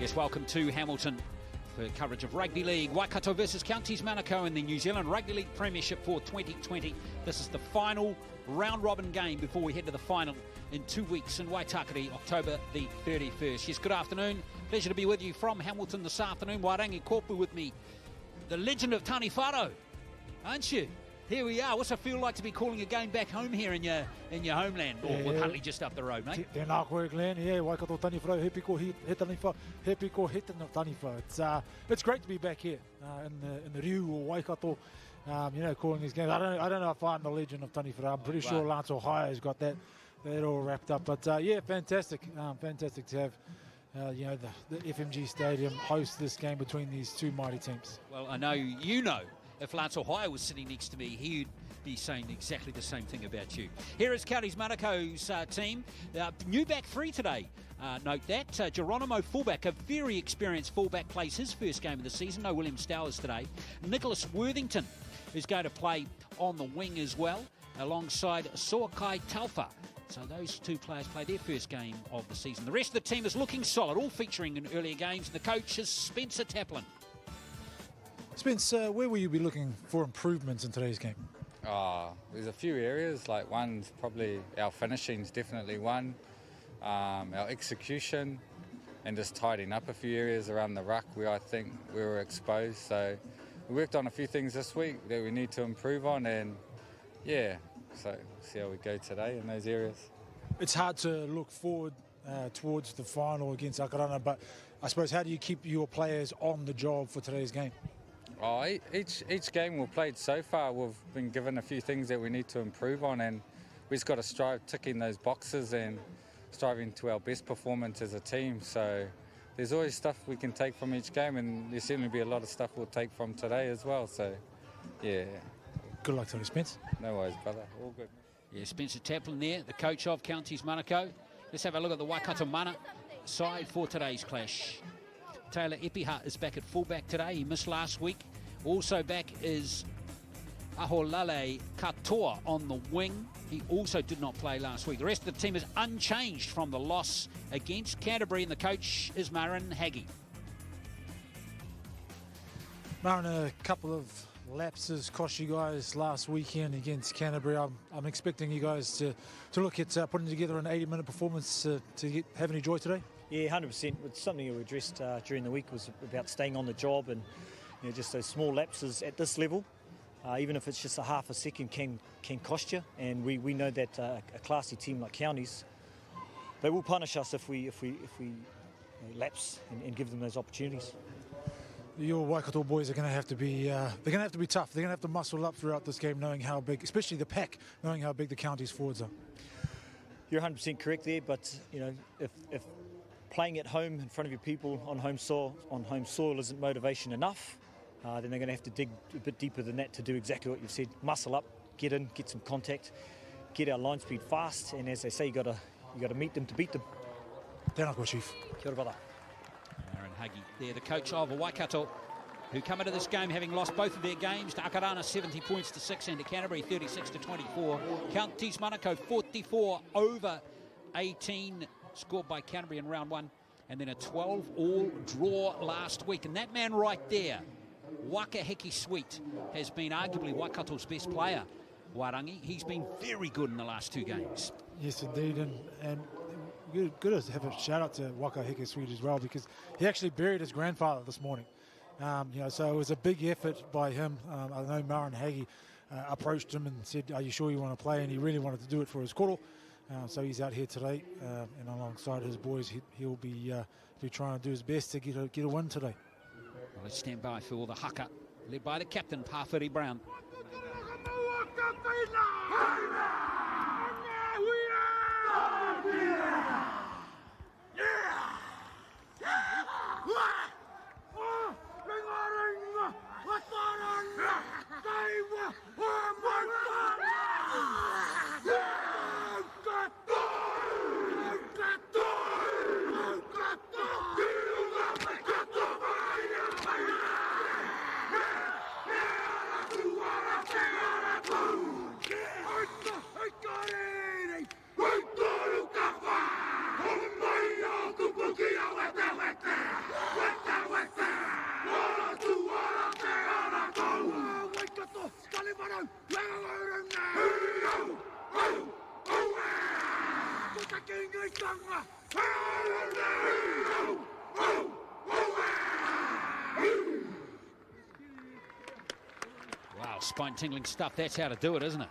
Yes, welcome to Hamilton for coverage of Rugby League. Waikato versus Counties Manukau in the New Zealand Rugby League Premiership for 2020. This is the final round-robin game before we head to the final in 2 weeks in Waitakere, October the 31st. Yes, good afternoon. Pleasure to be with you from Hamilton this afternoon. Wairangi Korpu with me, the legend of Tani Wharo, aren't you? Here we are. What's it feel like to be calling a game back home here in your homeland, or with Huntley just up the road, mate? Tēnā koe, Glenn. Yeah, Waikato Tani Wharo, he piko he Tani Wharo, he piko he Tani Wharo. It's great to be back here in the Riu or Waikato, calling these games. I don't know if I'm the legend of Tani Wharo. I'm pretty sure Lance Ohio has got that all wrapped up. But fantastic, fantastic to have the FMG Stadium host this game between these two mighty teams. Well, I know if Lance Ohio was sitting next to me, he'd be saying exactly the same thing about you. Here is Counties Manukau's team. New back three today. Note that. Geronimo fullback, a very experienced fullback, plays his first game of the season. No William Stowers today. Nicholas Worthington is going to play on the wing as well, alongside Soakai Taufa. So those two players play their first game of the season. The rest of the team is looking solid, all featuring in earlier games. The coach is Spencer Taplin. Spence, where will you be looking for improvements in today's game? There's a few areas. Like one's probably our finishing's definitely one, our execution, and just tidying up a few areas around the ruck where I think we were exposed. So we worked on a few things this week that we need to improve on, and so see how we go today in those areas. It's hard to look forward towards the final against Akarana, but I suppose how do you keep your players on the job for today's game? Each game we've played so far, we've been given a few things that we need to improve on, and we've just got to strive ticking those boxes and striving to our best performance as a team. So there's always stuff we can take from each game, and there'll certainly be a lot of stuff we'll take from today as well. So, yeah. Good luck to you, Spence. No worries, brother. All good. Yeah, Spencer Taplin there, the coach of Counties Manukau. Let's have a look at the Waikato Mana side for today's clash. Taylor Epiha is back at fullback today. He missed last week. Also back is Aholale Katoa on the wing. He also did not play last week. The rest of the team is unchanged from the loss against Canterbury, and the coach is Marin Haggie. Marin, a couple of lapses cost you guys last weekend against Canterbury. I'm expecting you guys to look at putting together an 80-minute performance to have any joy today. Yeah, 100%. It's something that we addressed during the week, was about staying on the job, and just those small lapses at this level, even if it's just a half a second, can cost you. And we know that a classy team like Counties, they will punish us if we lapse and give them those opportunities. Your Waikato boys are going to have to be they're going to have to be tough. They're going to have to muscle up throughout this game, knowing how big, especially the pack, knowing how big the Counties forwards are. You're 100% correct there, but if playing at home in front of your people on home soil isn't motivation enough, then they're going to have to dig a bit deeper than that to do exactly what you've said. Muscle up, get in, get some contact, get our line speed fast, and as they say, you got to meet them to beat them. Tēnā koe, Chief. Kia ora, brother. Aaron Haggie there, the coach of Waikato, who come into this game having lost both of their games to Akarana 70 points to 6 and to Canterbury 36 to 24. Counties Manukau 44 over 18 scored by Canterbury in round one, and then a 12-all draw last week. And that man right there, Wakaheki Sweet, has been arguably Waikato's best player, Wairangi. He's been very good in the last two games. Yes, indeed, and good to have a shout-out to Wakaheki Sweet as well, because he actually buried his grandfather this morning. So it was a big effort by him. I know Marin Haggie approached him and said, "Are you sure you want to play?" And he really wanted to do it for his koro. So he's out here today, and alongside his boys, he'll be trying to do his best to get a win today. Well, let's stand by for the haka, led by the captain, Pawhiri Brown. Wow, spine-tingling stuff. That's how to do it, isn't it?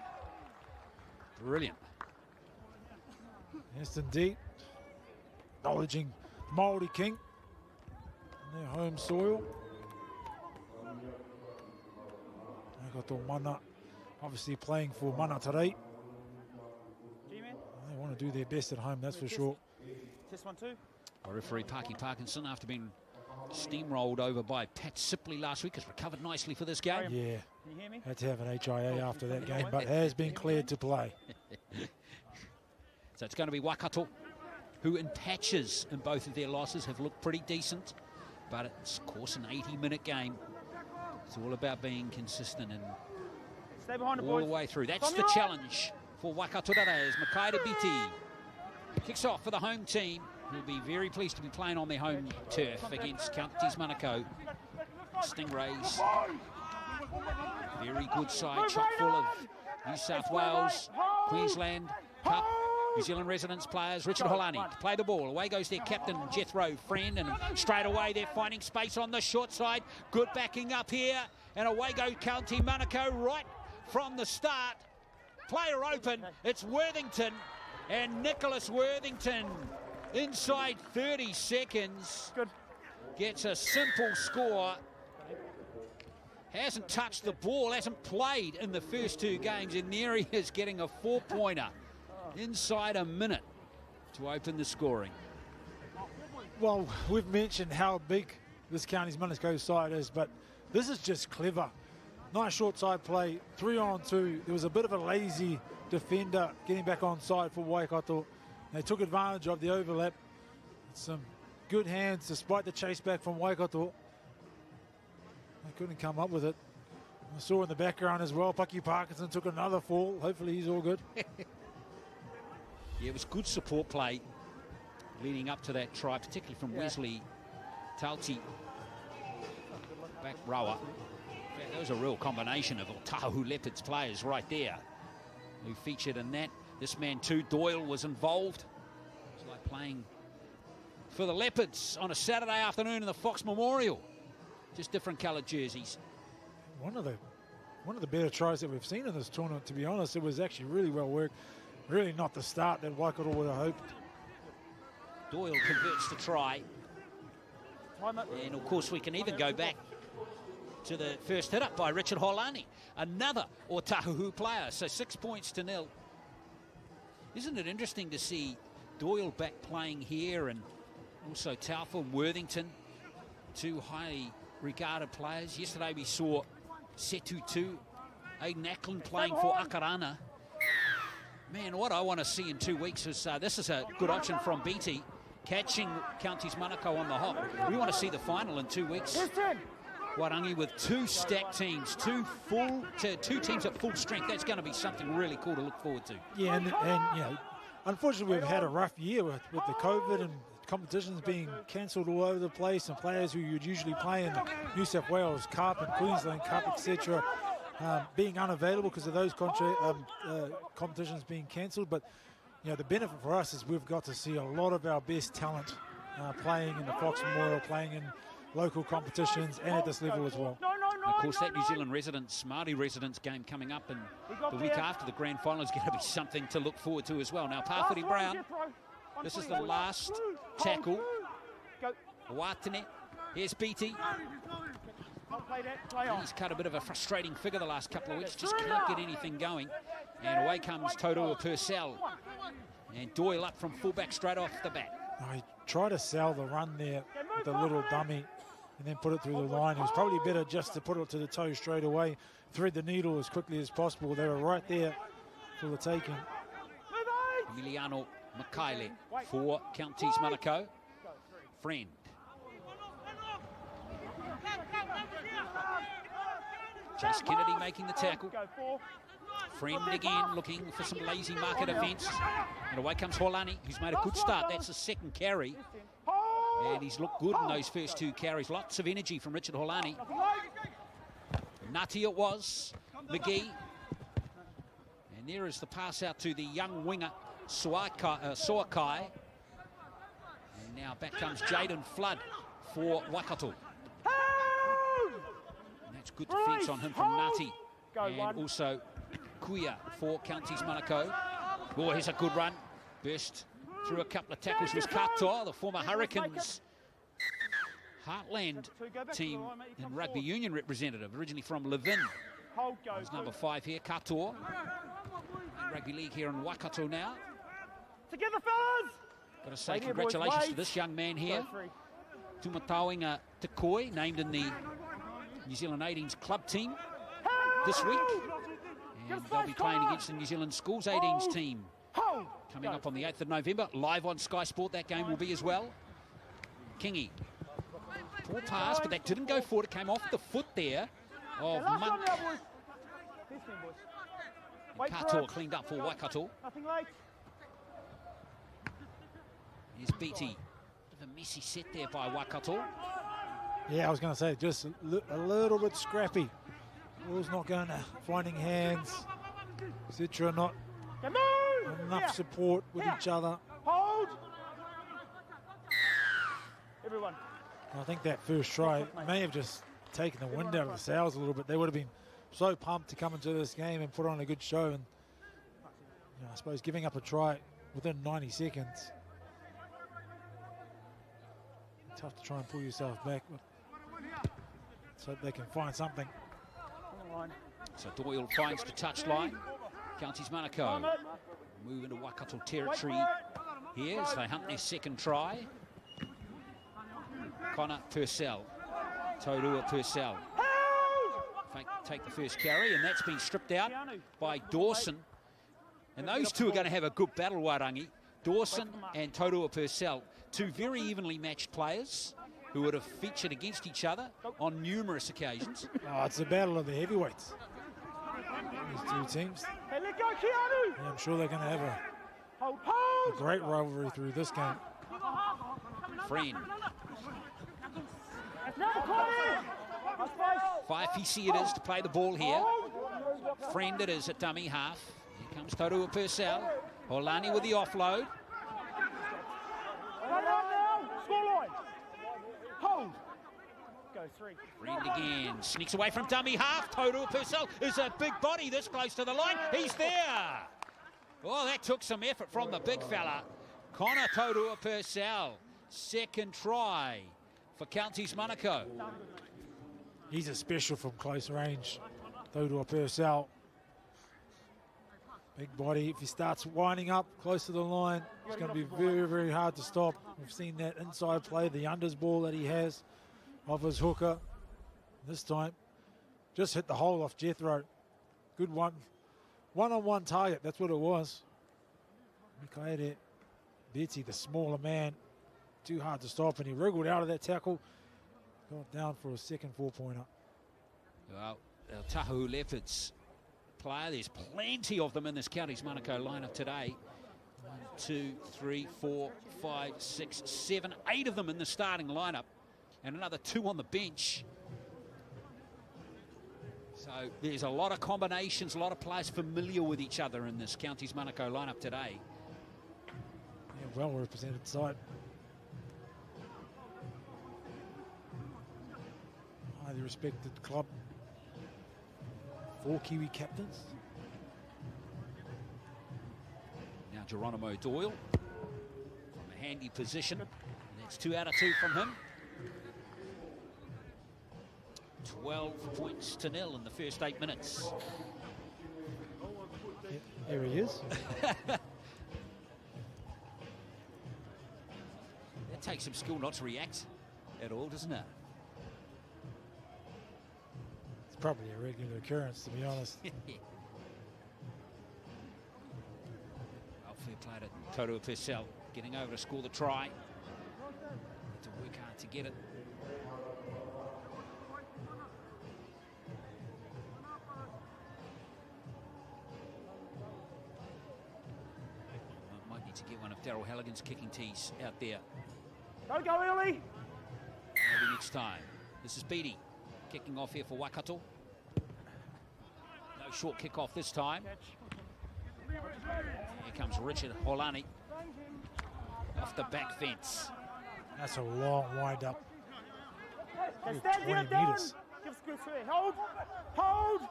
Brilliant. Yes, indeed. Acknowledging Māori King on their home soil. Waikato mana, obviously playing for mana today. They want to do their best at home, that's for sure. Test 1, 2. Our referee Parky Parkinson, after being steamrolled over by Pat Sipley last week, has recovered nicely for this game. Yeah, Can you hear me? had to have an HIA after that game, but has been cleared to play. So it's going to be Waikato, who in patches in both of their losses have looked pretty decent, but it's, of course, an 80-minute game. It's all about being consistent and Stay behind the all boys. the way through. That's the challenge for Waikato today as Makai Biti kicks off for the home team, who'll be very pleased to be playing on their home turf against Counties Manukau. Stingrays, very good side, chock full of New South Wales, Queensland Cup, New Zealand residents players. Richard Holani to play the ball. Away goes their captain, Jethro Friend, and straight away they're finding space on the short side. Good backing up here, and away go County Manukau right from the start. Player open, it's Worthington, and Nicholas Worthington inside 30 seconds gets a simple score. Hasn't touched the ball, hasn't played in the first two games, and there he is getting a 4-pointer inside a minute to open the scoring. Well, we've mentioned how big this Counties Manukau side is, but this is just clever. Nice short side play, 3-on-2. There was a bit of a lazy defender getting back on side for Waikato. They took advantage of the overlap. Some good hands despite the chase back from Waikato. They couldn't come up with it. I saw in the background as well, Paki Parkinson took another fall. Hopefully he's all good. Yeah, it was good support play leading up to that try, particularly from Wesley Talti, back rower. In fact, that was a real combination of Otahu Leopards players right there who featured in that. This man too, Doyle, was involved. It's like playing for the Leopards on a Saturday afternoon in the Fox Memorial. Just different coloured jerseys. One of the better tries that we've seen in this tournament, to be honest. It was actually really well worked. Really not the start that Waikato would have hoped. Doyle converts the try. And of course we can even go back to the first hit up by Richard Holani, another Otahu player. So 6 points to 0. Isn't it interesting to see Doyle back playing here, and also Taufa and Worthington, two highly regarded players. Yesterday we saw Setu 2, Aiden Ackland playing for Akarana. Man, what I want to see in 2 weeks is, this is a good option from BT, catching Counties Manukau on the hop. We want to see the final in 2 weeks. Wairangi with two stacked teams, two teams at full strength. That's going to be something really cool to look forward to. Yeah, and you know, unfortunately we've had a rough year with the COVID and competitions being cancelled all over the place, and players who you'd usually play in the New South Wales Cup and Queensland Cup, etc., being unavailable because of those competitions being cancelled. But you know, the benefit for us is we've got to see a lot of our best talent playing in the Fox Memorial, playing in local competitions and at this level as well. And of course, that New Zealand residents, Māori residents game coming up, and the week after the grand final is going to be something to look forward to as well. Now, Pāwhiri Brown, this is the last tackle. Watene, here's BT. He's cut a bit of a frustrating figure the last couple of weeks, just can't get anything going. And away comes Totoa Purcell. And Doyle up from fullback straight off the bat. I tried to sell the run there with a little dummy and then put it through the line. It was probably better just to put it to the toe straight away, thread the needle as quickly as possible. They were right there for the taking. Emiliano Makaile for Counties Manukau. Friend. Chase Kennedy making the tackle. Friend again looking for some lazy market defence. And away comes Holani, who's made a good start. That's his second carry. And he's looked good in those first two carries. Lots of energy from Richard Holani. Nutty it was. McGee. And there is the pass out to the young winger, Soakai. Now back comes Jaden Flood for Waikato. And that's good defence on him from Ngati. And also Kuia for Counties Manukau. Oh, here's a good run. Burst through a couple of tackles was Katoa, the former Hurricanes Heartland team and rugby union representative, originally from Levin. There's number 5 here, Katoa. And rugby league here in Waikato now. Together, fellas! Got to say congratulations to this young man here. Tumatauinga Tekoi, named in the New Zealand 18s club team this week. And they'll be playing against the New Zealand Schools 18s team coming up on the 8th of November. Live on Sky Sport, that game will be as well. Kingi. Poor pass, but that didn't go forward. It came off the foot there of Monk. And Katoa cleaned up for Waikato. Here's Beatty. Bit of a messy set there by Waikato. Yeah, I was going to say, just a little bit scrappy. Ball's not going to finding hands. Citra not enough support with each other. Hold! Everyone. I think that first try may have just taken the wind out of the sails a little bit. They would have been so pumped to come into this game and put on a good show. And I suppose giving up a try within 90 seconds. Tough to try and pull yourself back, but so they can find something. So Doyle finds the touchline. Counties Manukau move into Waikato territory here as they hunt their second try. Connor Purcell, Taurua Purcell. Take the first carry, and that's been stripped out by Dawson. And those two are going to have a good battle, Wairangi. Dawson and Taurua Purcell, two very evenly matched players who would have featured against each other on numerous occasions. Oh, it's a battle of the heavyweights. These two teams. Hey, let go, Keanu! Yeah, I'm sure they're going to have a great rivalry through this game. Friend. Whaiawhisi it is to play the ball here. Friend it is at dummy half. Here comes Taurua Purcell. Holani with the offload. Run now, scoreline. Hold. Go 3. Friend again, sneaks away from dummy half. Taurua Purcell is a big body this close to the line. He's there. Oh, that took some effort from the big fella. Connor Taurua Purcell, second try for Counties Manukau. He's a special from close range. Taurua Purcell. Big body. If he starts winding up close to the line, it's going to be very, very hard to stop. We've seen that inside play, the unders ball that he has of his hooker. This time, just hit the hole off Jethro. Good one-on-one target. That's what it was. Mikaere Betsy, the smaller man, too hard to stop, and he wriggled out of that tackle. Got down for a second 4-pointer. Well, our Tahu Leopards player, there's plenty of them in this Counties Manukau lineup today. 1, 2, 3, 4, 5, 6, 7, 8 of them in the starting lineup, and another 2 on the bench. So there's a lot of combinations, a lot of players familiar with each other in this Counties Manukau lineup today. Yeah, well represented side. Highly respected club. 4 Kiwi captains. Now Geronimo Doyle from a handy position. That's 2 out of 2 from him. 12 points to 0 in the first 8 minutes. Here he is. That takes some skill not to react at all, doesn't it? It's probably a regular occurrence, to be honest. Well, fair play to Taurua Purcell, getting over to score the try. Had to work hard to get it. Might need to get one of Daryl Halligan's kicking tees out there. Don't go early. Maybe next time. This is Beatty kicking off here for Waikato. No short kick off this time. Here comes Richard Holani off the back fence. That's a long wind up. Okay, 20 stand down. metres. Give us a good swing. Hold. Hold.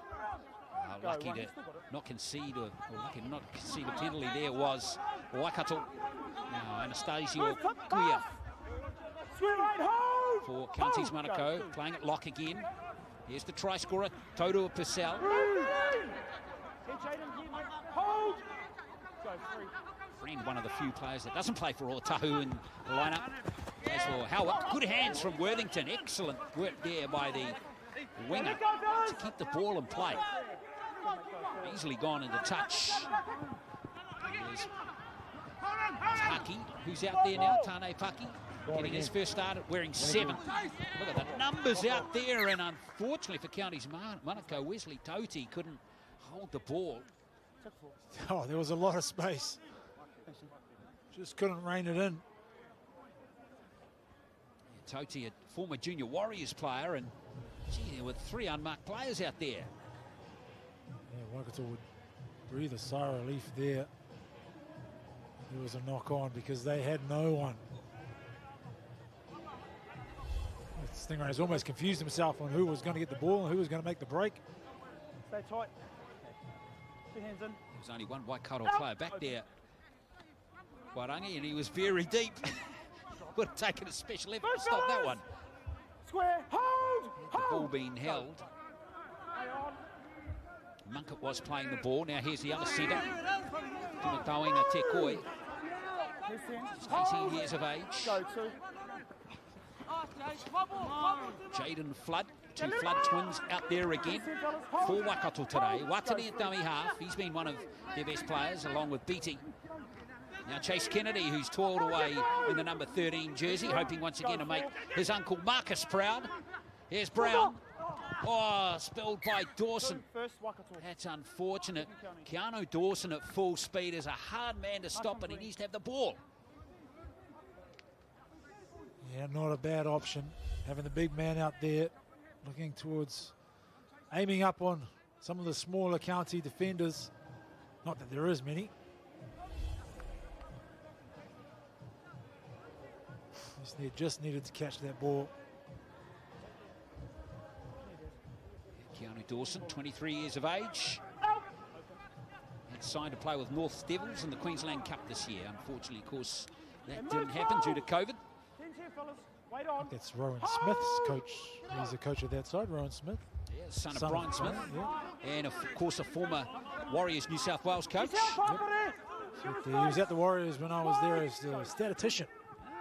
Go, Lucky one. to You've still got it. not concede, or lucky to not concede a penalty there was Waikato. Now Anastasio Guia Swing right. Hold. for Counties Hold. Manukau, Go. playing it lock again. Here's the try scorer, Toto Purcell. Hold. Go 3. Friend, one of the few players that doesn't play for Otahu in the lineup. Plays for Howard. Good hands from Worthington. Excellent work there by the winger to keep the ball in play. Easily gone into touch. There's Paki, who's out there now, Tane Paki, getting his first start at wearing 7. Look at the numbers out there, and unfortunately for Counties Manukau, Wesley Toti couldn't hold the ball. Oh, there was a lot of space. Just couldn't rein it in. Toti, a former Junior Warriors player, and gee, there were 3 unmarked players out there. Yeah, Waikato would breathe a sigh of relief there. There was a knock on because they had no one. Stingrays almost confused himself on who was going to get the ball and who was going to make the break. Stay tight. 2 hands in. There's only one Waikato player back there, Wairangi, and he was very deep. Would have taken a special effort to stop that one. Square. Hold. The ball Hold. being held. Hang on. Munkett was playing the ball. Now here's the other centre. Tunatauina Tekoi, Here's 10. 18 years of age. Go 2. Jaden Flood, 2 Flood twins out there again for Waikato today. Watani at dummy half. He's been one of their best players along with Beatty. Now Chase Kennedy, who's toiled away in the number 13 jersey, hoping once again to make his uncle Marcus proud. Here's Brown. Oh, spilled by Dawson. First Waikato. That's unfortunate. Keanu Dawson at full speed is a hard man to stop, but he needs to have the ball. Yeah, not a bad option. Having the big man out there looking towards aiming up on some of the smaller county defenders. Not that there is many. Just needed to catch that ball. Keanu Dawson, 23 years of age. Had signed to play with North Devils in the Queensland Cup this year. Unfortunately, of course, that didn't happen due to COVID. 10's here, fellas. Wait on. That's Rowan Smith's coach. He's the coach of that side, Rowan Smith. Yeah, son of Brian Smith. Yeah. And, of course, a former Warriors New South Wales coach. He was at the Warriors when I was there as the statistician.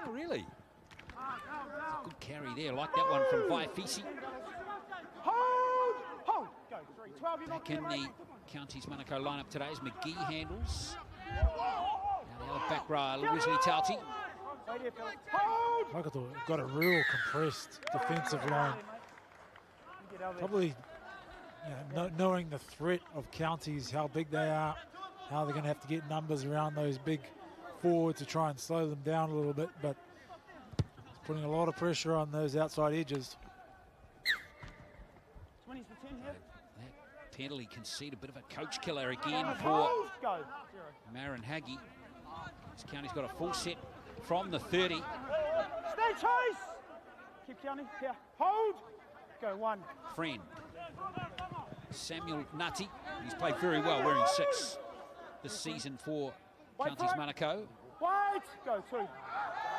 Oh, really? That's a good carry there. Like that one from Vaifisi. Hold. Hold. Go 3. 12. You're not Back in clear, the mate. Counties Manukau lineup today is McGee handles. Now the other back row, Wesley Tauti. Wait here, fellas. Hold. Waikato got a real compressed defensive line. Get out there. Probably knowing the threat of counties, how big they are, how they're going to have to get numbers around those big forwards to try and slow them down a little bit, but it's putting a lot of pressure on those outside edges. 20's for 10 here. That penalty conceded, a bit of a coach killer again for Hold. Go. 0. Marin Haggie. This county's got a full set from the 30. Stay chase. Keep counting. Here. Hold. Go 1. Friend. Samuel Nutty. He's played very well wearing 6 this season for Counties Manukau. Wait. Go 2.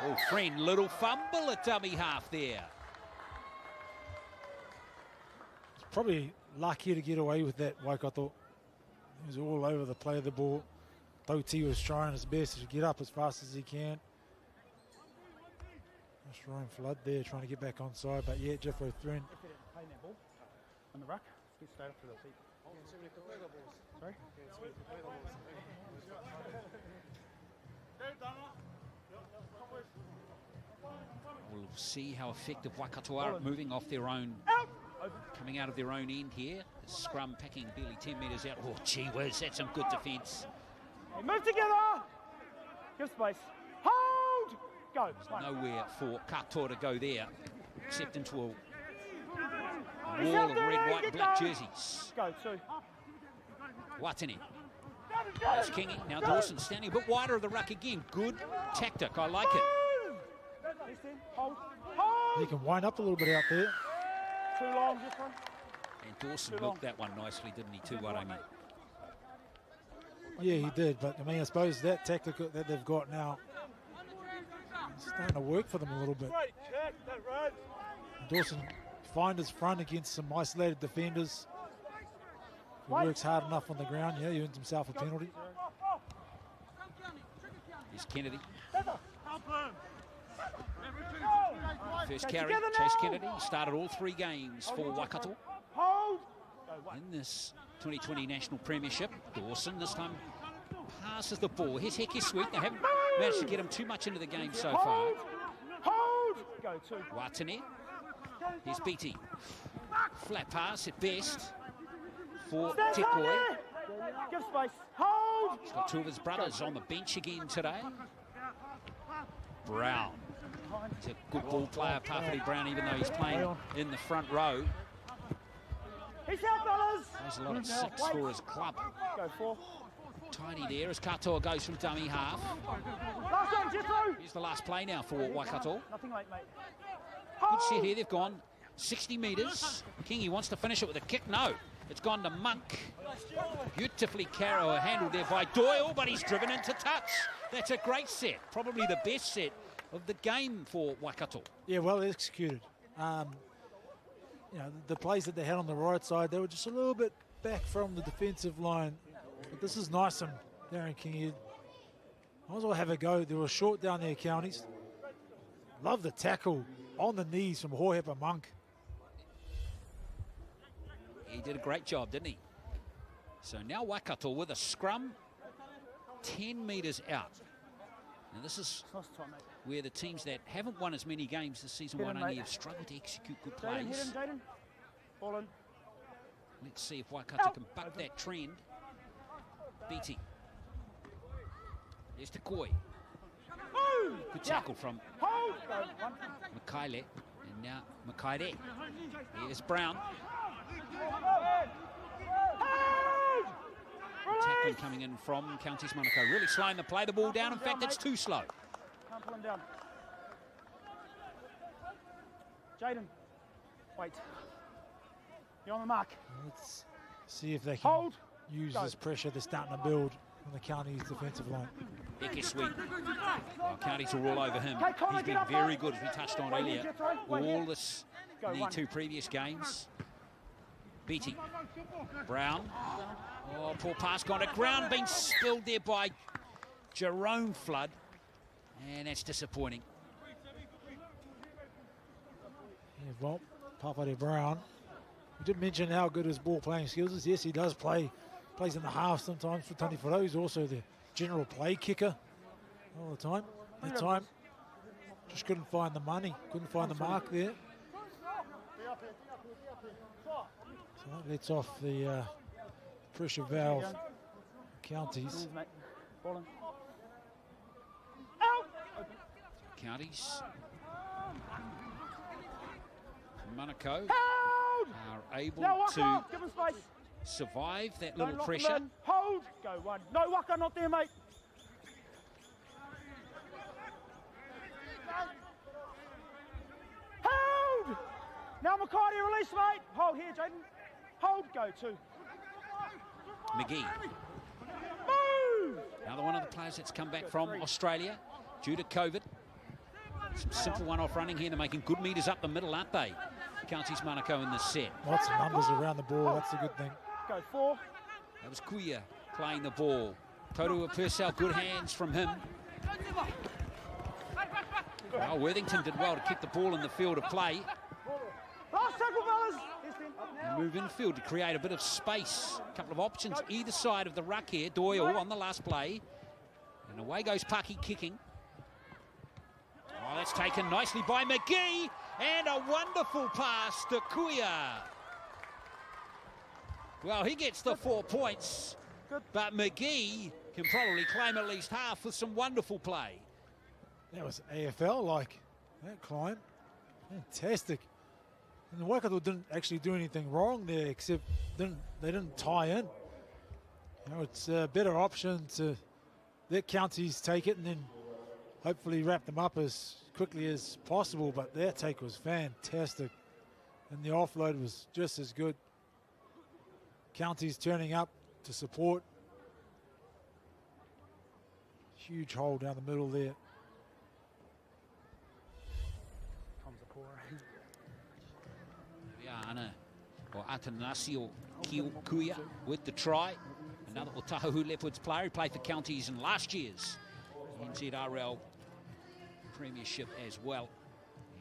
Oh, Friend, little fumble at dummy half there. Probably lucky to get away with that, Waikato. He was all over the play of the ball. Toti was trying his best to get up as fast as he can. That's Ryan Flood there trying to get back on side, but yeah, Jeffro Thren. Playing that ball on the ruck. Get straight up to the feet. Sorry? We'll see how effective Waikato are at moving off their own, coming out of their own end here. The scrum packing barely 10 metres out. Oh, gee whiz, that's some good defence. Hey, move together. Give space. Hold. Go. One. Nowhere for Katoa to go there, except into a He's wall out of there, red, white, get and black going. jerseys. Go 2. Watani. That's Kingy. Now Dawson standing a bit wider of the ruck again. Good tactic. I like it. Hold. Hold. He can wind up a little bit out there. Too long, just one. And Dawson milked that one nicely, didn't he? 2-1, Amy. Yeah, he did. But, I mean, I suppose that tactic that they've got now is starting to work for them a little bit. Dawson find his front against some isolated defenders. He works hard enough on the ground. Yeah, he earns himself a penalty. Here's Kennedy. First carry, Chase Kennedy started all 3 games for Waikato Hold. in this 2020 National Premiership. Dawson this time passes the ball. Here's Heke Sweet. They haven't managed to get him too much into the game so far. Hold. Go 2. Watane. Here's Beatty. Flat pass at best for Stand Te on Koe. there. Give space. Hold. He's got 2 of his brothers on the bench again today. Brown. He's a good ball player, Parfati Brown, even though he's playing in the front row. He's out, fellas. There's a lot of 6 for his club. Go 4. Tidy there as Katoa goes from dummy half. Last one, Jethro. Here's the last play now for Waikato. Nothing late, mate. Good set here. They've gone 60 metres. Kingy wants to finish it with a kick. No, it's gone to Monk. Beautifully handled there by Doyle, but he's driven into touch. That's a great set. Probably the best set of the game for Waikato. Yeah, well executed. You know, the plays that they had on the right side, they were just a little bit back from the defensive line. But this is nice from Darren King. Might as well have a go. They were short down there, Counties. Love the tackle on the knees from Hohepa Monk. He did a great job, didn't he? So now Waikato with a scrum 10 metres out. Now this is where the teams that haven't won as many games this season only have struggled to execute good plays. Jaden. Ball in. Let's see if Waikato can buck that trend. Beatty. There's Te Koe. Good tackle from Hold. Go 1. Makaile. And now Makaire. Here's Brown. Hold. Tackling coming in from Counties Monaco. Really slowing the play. The ball down. In fact, it's too slow. Can't pull him down. Jaden. Wait. You're on the mark. Let's see if they can Hold. use Go. this pressure they're starting to build on the Counties defensive line. Eke Sweet. Well, Counties are all over him. Okay, Connor, He's been get up, very mate. good, as we touched on Wait earlier. here, Jethro. Wait All here. this Go, in the 1. 2 previous games. Beatty. Brown. Oh, poor pass gone to ground, being spilled there by Jerome Flood. And that's disappointing. Yeah, well, Parfati Brown. You did mention how good his ball playing skills is. Yes, he does plays in the half sometimes for Tani Whara. He's also the general play kicker all the time. That time, just couldn't find the money, couldn't find the mark there. So that lets off the pressure valve. Counties. Mate. Ball in. Counties. Monaco Hold. are able No, Waka. to Give him space. survive that Don't little lock him pressure. in. Hold. Go 1. No, Waka, not there, mate. Hold. Now McCarty release, mate. Hold here, Jaden. Hold. Go 2. McGee. Move. Another one of the players that's come back from Australia due to COVID. Some simple one-off running here. They're making good meters up the middle, aren't they? Counties Monaco in this set. Lots of numbers around the ball. That's a good thing. Go 4. That was Kuya playing the ball. Toru Purcell, good hands from him. Well, Worthington did well to keep the ball in the field of play. Last tackle, fellas. And move infield to create a bit of space. A couple of options either side of the ruck here. Doyle on the last play. And away goes Paki kicking. Oh, that's taken nicely by McGee. And a wonderful pass to Kuya. Well, he gets the 4 points. But McGee can probably claim at least half with some wonderful play. That was AFL-like, that climb. Fantastic. And the Waikato didn't actually do anything wrong there, except they didn't tie in. You know, it's a better option to let Counties take it and then hopefully wrap them up as quickly as possible, but their take was fantastic. And the offload was just as good. Counties turning up to support. Huge hole down the middle there. Ana or Atanasio Kuia with the try. Another Otahu Leopards player who played for Counties in last year's NZRL Premiership as well.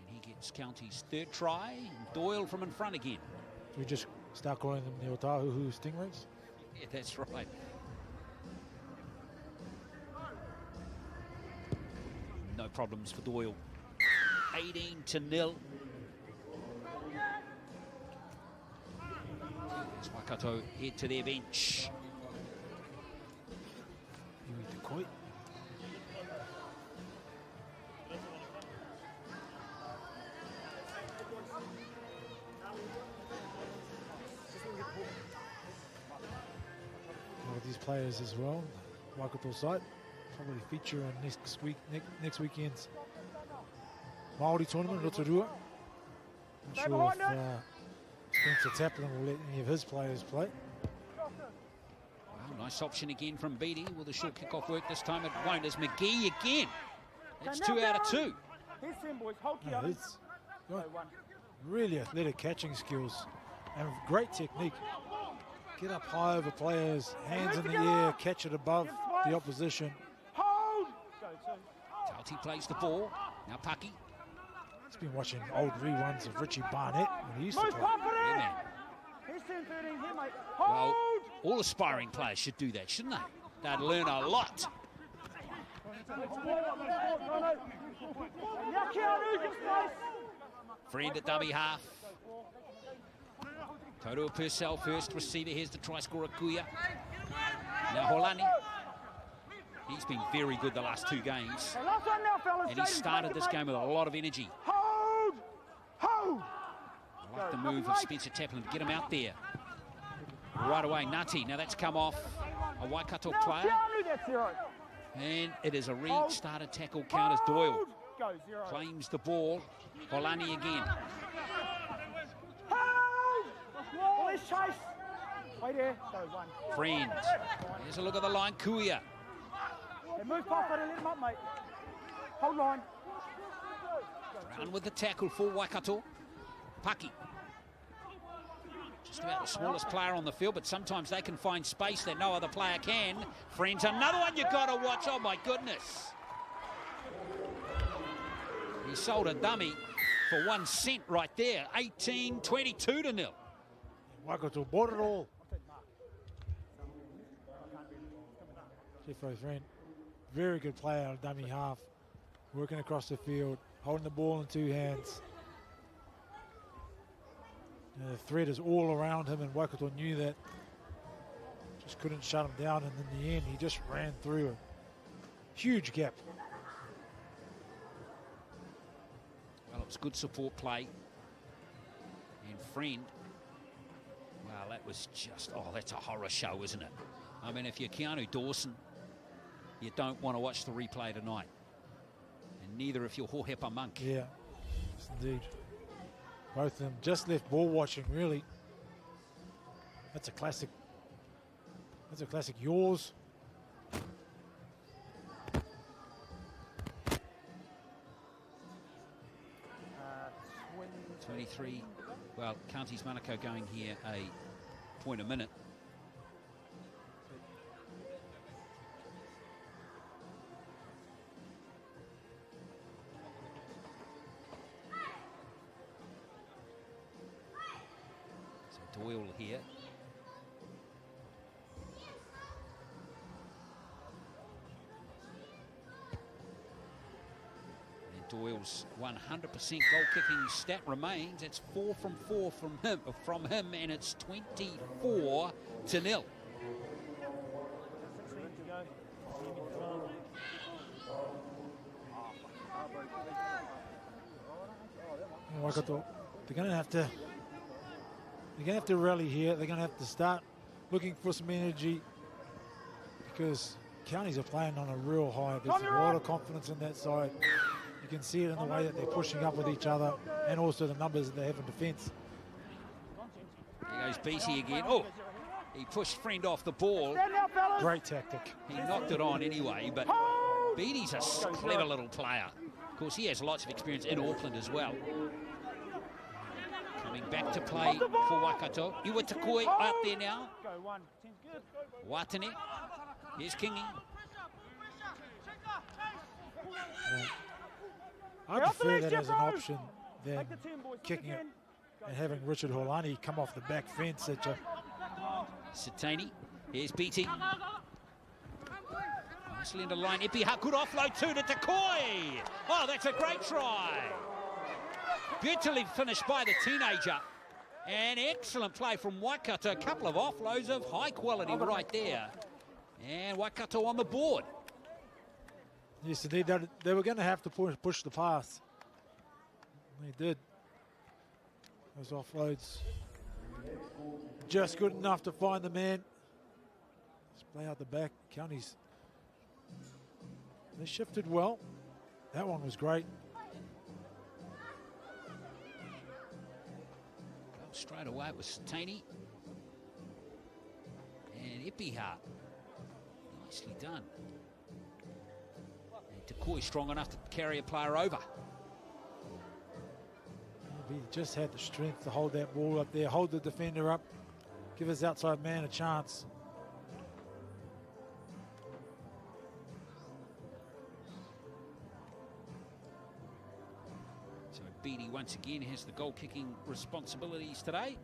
And he gets Counties' third try. And Doyle from in front again. We just start calling them the Otahu Stingrays. Yeah, that's right. No problems for Doyle. 18-0. As Waikato head to their bench. One of these players as well, Waikato side, probably feature on next weekend's Māori tournament, Rotorua. Not sure if Spencer Taplin will let any of his players play. Well, nice option again from Beattie. Will the short kick-off work this time? It won't. As McGee again. That's 2 out of 2. Here's him, boys. Hold key No, on him. it's got really athletic catching skills and great technique. Get up high over players, hands in the air, catch it above the opposition. Hold! Go, two. Tauti plays the ball. Now Paki. He's been watching old reruns of Richie Barnett when he used to Move play. confident! Yeah, man. Here's 10, 13, here, mate. Well, Hold! all aspiring players should do that, shouldn't they? They'd learn a lot. Now, Keanu, give space. Friend at dummy half. Totoa Purcell first receiver. Here's the try scorer, Kuia. Now Holani. He's been very good the last 2 games. Last one now, fellas. And he started this game with a lot of energy. Hold! Hold! I like the move of Spencer Taplin to get him out there. Right away, Nati. Now that's come off a Waikato Now, player. Keanu, that's 0. And it is a restarted tackle count as Doyle Hold! Go, 0. claims the ball. Holani again. Hold! Well, let's chase. Wait there. Go, 1. Friend. Here's a look at the line. Kuia. Hey, move confident, let him up, mate. Hold line. Brown with the tackle for Waikato. Paki. Just about the smallest player on the field, but sometimes they can find space that no other player can. Friends, another one you've got to watch. Oh, my goodness. He sold a dummy for 1 cent right there. 18-22-0. Waikato bought it all. Jeffro's friend, very good player out of dummy half, working across the field, holding the ball in 2 hands. And the threat is all around him, and Waikato knew that. Just couldn't shut him down, and in the end, he just ran through a huge gap. Well, it was good support play. And Friend, well, that was just, oh, that's a horror show, isn't it? I mean, if you're Keanu Dawson, you don't want to watch the replay tonight. And neither if you're Hohepa Monk. Yeah, yes, indeed. Both of them just left ball watching, really. That's a classic. That's a classic yours. 23. Well, Counties Manukau going here a point a minute. So Doyle here. Doyle's 100% goal kicking stat remains. It's 4 from 4 from him, and it's 24-0. Waikato, they're going to have to rally here. They're going to have to start looking for some energy, because Counties are playing on a real high. There's a lot of confidence in that side. You can see it in the way that they're pushing up with each other and also the numbers that they have in defence. There goes Beattie again. Oh, he pushed Friend off the ball. Great tactic. He knocked it on anyway, but Beattie's a clever little player. Of course, he has lots of experience in Auckland as well. Coming back to play for Waikato. Iwatakoi out there now. Watane. Here's Kingi. I prefer that as an option than kicking it and having Richard Holani come off the back fence at you. Satani. Here's Beattie. Nicely into the line. Ipiha, good offload too to Takoi. Oh, that's a great try. Beautifully finished by the teenager. And excellent play from Waikato. A couple of offloads of high quality right there. And Waikato on the board. Yes, indeed. They were going to have to push the pass. They did. Those offloads just good enough to find the man. Let's play out the back. Counties, they shifted well. That one was great. Straight away it was Satani. And Ipiha. Nicely done. And Takoi strong enough to carry a player over. He just had the strength to hold that ball up there, hold the defender up, give his outside man a chance. So Beattie once again has the goal kicking responsibilities today.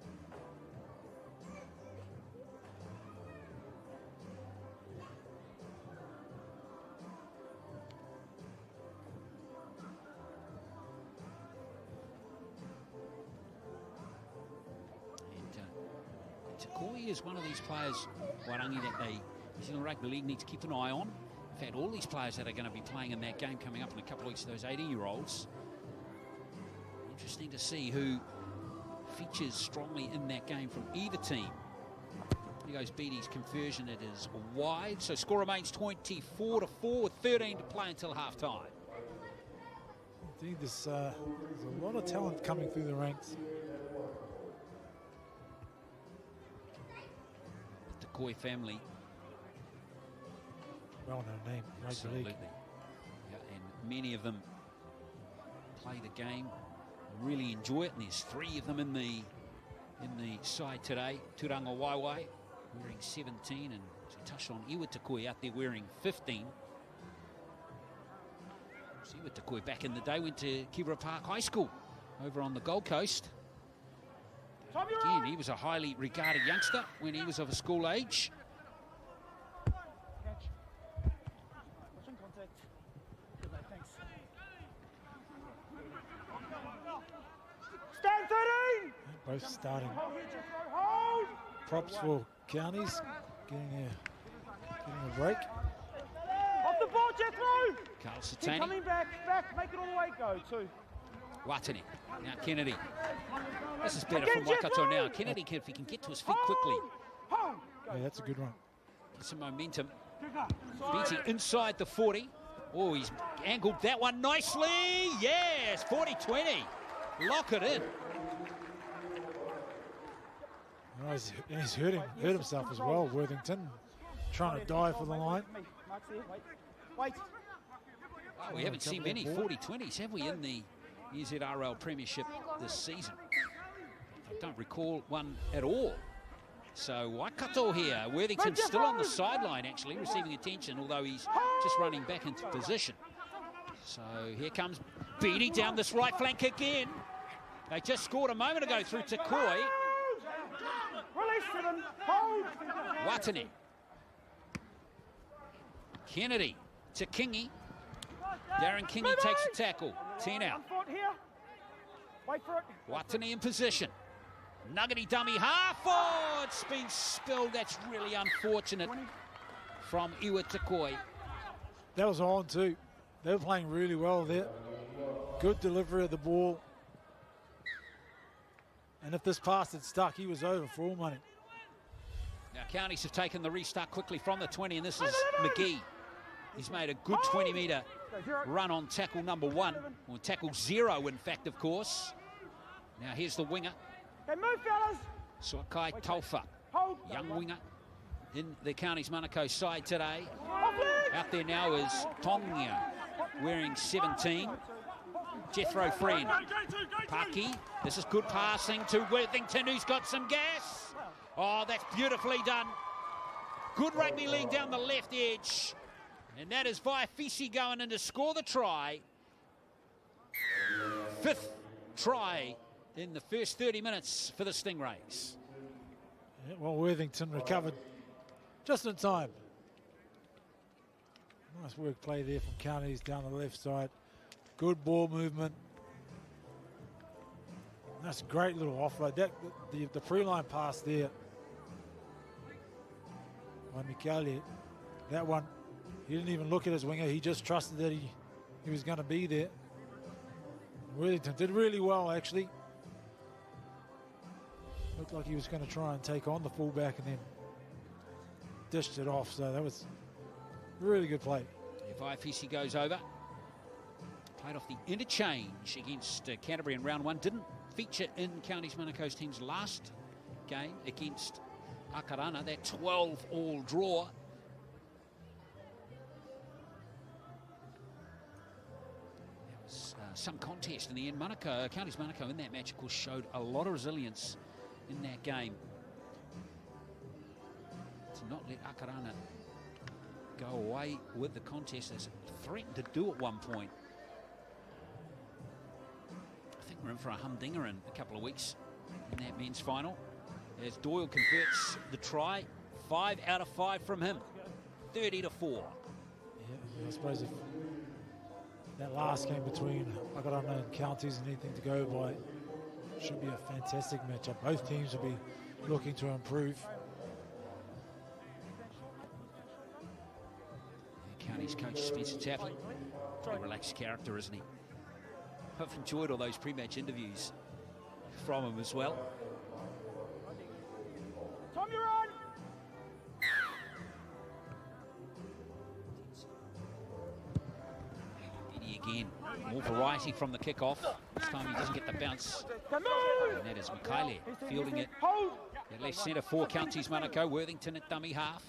Takoi is one of these players, Wairangi, that New Zealand Rugby League need to keep an eye on. In fact, all these players that are going to be playing in that game coming up in a couple of weeks, those 18-year-olds. Interesting to see who features strongly in that game from either team. Here goes Beattie's conversion. It is wide, so score remains 24-4 with 13 to play until half-time. Indeed, there's a lot of talent coming through the ranks. Koi family. Well-known name, Rugby Absolutely. League. Yeah, and many of them play the game, really enjoy it, and there's 3 of them in the side today. Turanga Waiwai wearing 17, and as we touched on, Iwatakoi out there wearing 15. So Iwatakoi back in the day went to Kibera Park High School over on the Gold Coast. Again, he was a highly regarded youngster when he was of a school age. Stand 13! Both starting. Props for Counties, getting a break. Off the ball, Jethro! Carl Keep Satani. coming back, make it all the way, go, 2. Watane. Now Kennedy. This is better from Waikato now. Kennedy, if he can get to his feet quickly. Yeah, that's a good one. Get some momentum. Beattie inside the 40. Oh, he's angled that one nicely. Yes, 40-20. Lock it in. Oh, he's hurt himself as well, Worthington. Trying to dive for the line. Wait. Oh, we haven't seen many 40-20s, have we, in the NZRL Premiership this season? I don't recall one at all. So Waikato here. Worthington still on the sideline, actually, receiving attention, although he's just running back into position. So here comes Beattie down this right flank again. They just scored a moment ago through Takoi. Release 7. Hold. Watane. Kennedy to Kingi. Darren Kingi takes the tackle. 10 out. Here. Wait for it. Watane in position. Nuggety dummy half. Oh, it's been spilled. That's really unfortunate from Iwatakoi. That was on too. They were playing really well there. Good delivery of the ball. And if this pass had stuck, he was over for all money. Now, Counties have taken the restart quickly from the 20, and this is McGee. He's made a good 20-metre run on tackle number 1, or tackle 0, in fact, of course. Now here's the winger. Okay, move, fellas. Suakai Taufa, Hold. young winger in the Counties Manukau side today. Off leg. Out there now is Tongia, wearing 17. Jethro Friend. Paki, this is good passing to Worthington, who's got some gas. Oh, that's beautifully done. Good rugby league down the left edge. And that is Vaifisi going in to score the try. 5th try in the first 30 minutes for the Stingrays. Yeah, well, Worthington recovered just in time. Nice work play there from Counties down the left side. Good ball movement. That's a great little offload. The pre-line pass there by Mikali, that one, he didn't even look at his winger. He just trusted that he was going to be there. Worthington did really well, actually. Looked like he was going to try and take on the fullback and then dished it off. So that was a really good play. If Vaifisi goes over, played off the interchange against Canterbury in round 1. Didn't feature in Counties Manukau's team's last game against Akarana, that 12-all draw. There was some contest in the end. Counties Manukau in that match, of course, showed a lot of resilience in that game to not let Akarana go away with the contest, as threatened to do at one point. I think we're in for a humdinger in a couple of weeks in that men's final, as Doyle converts the try. 5 out of 5 from him, 30-4. Yeah, I suppose if that last game between Akarana and Counties and anything to go by, should be a fantastic matchup. Both teams will be looking to improve. Counties coach Spencer Taplin, very relaxed character, isn't he? I've enjoyed all those pre-match interviews from him as well. Tom, you're on. Eddie again, more variety from the kickoff. This time he doesn't get the bounce. Okay, move. And that is Mikaele fielding it Hold. at left centre for Counties Manukau. Worthington at dummy half.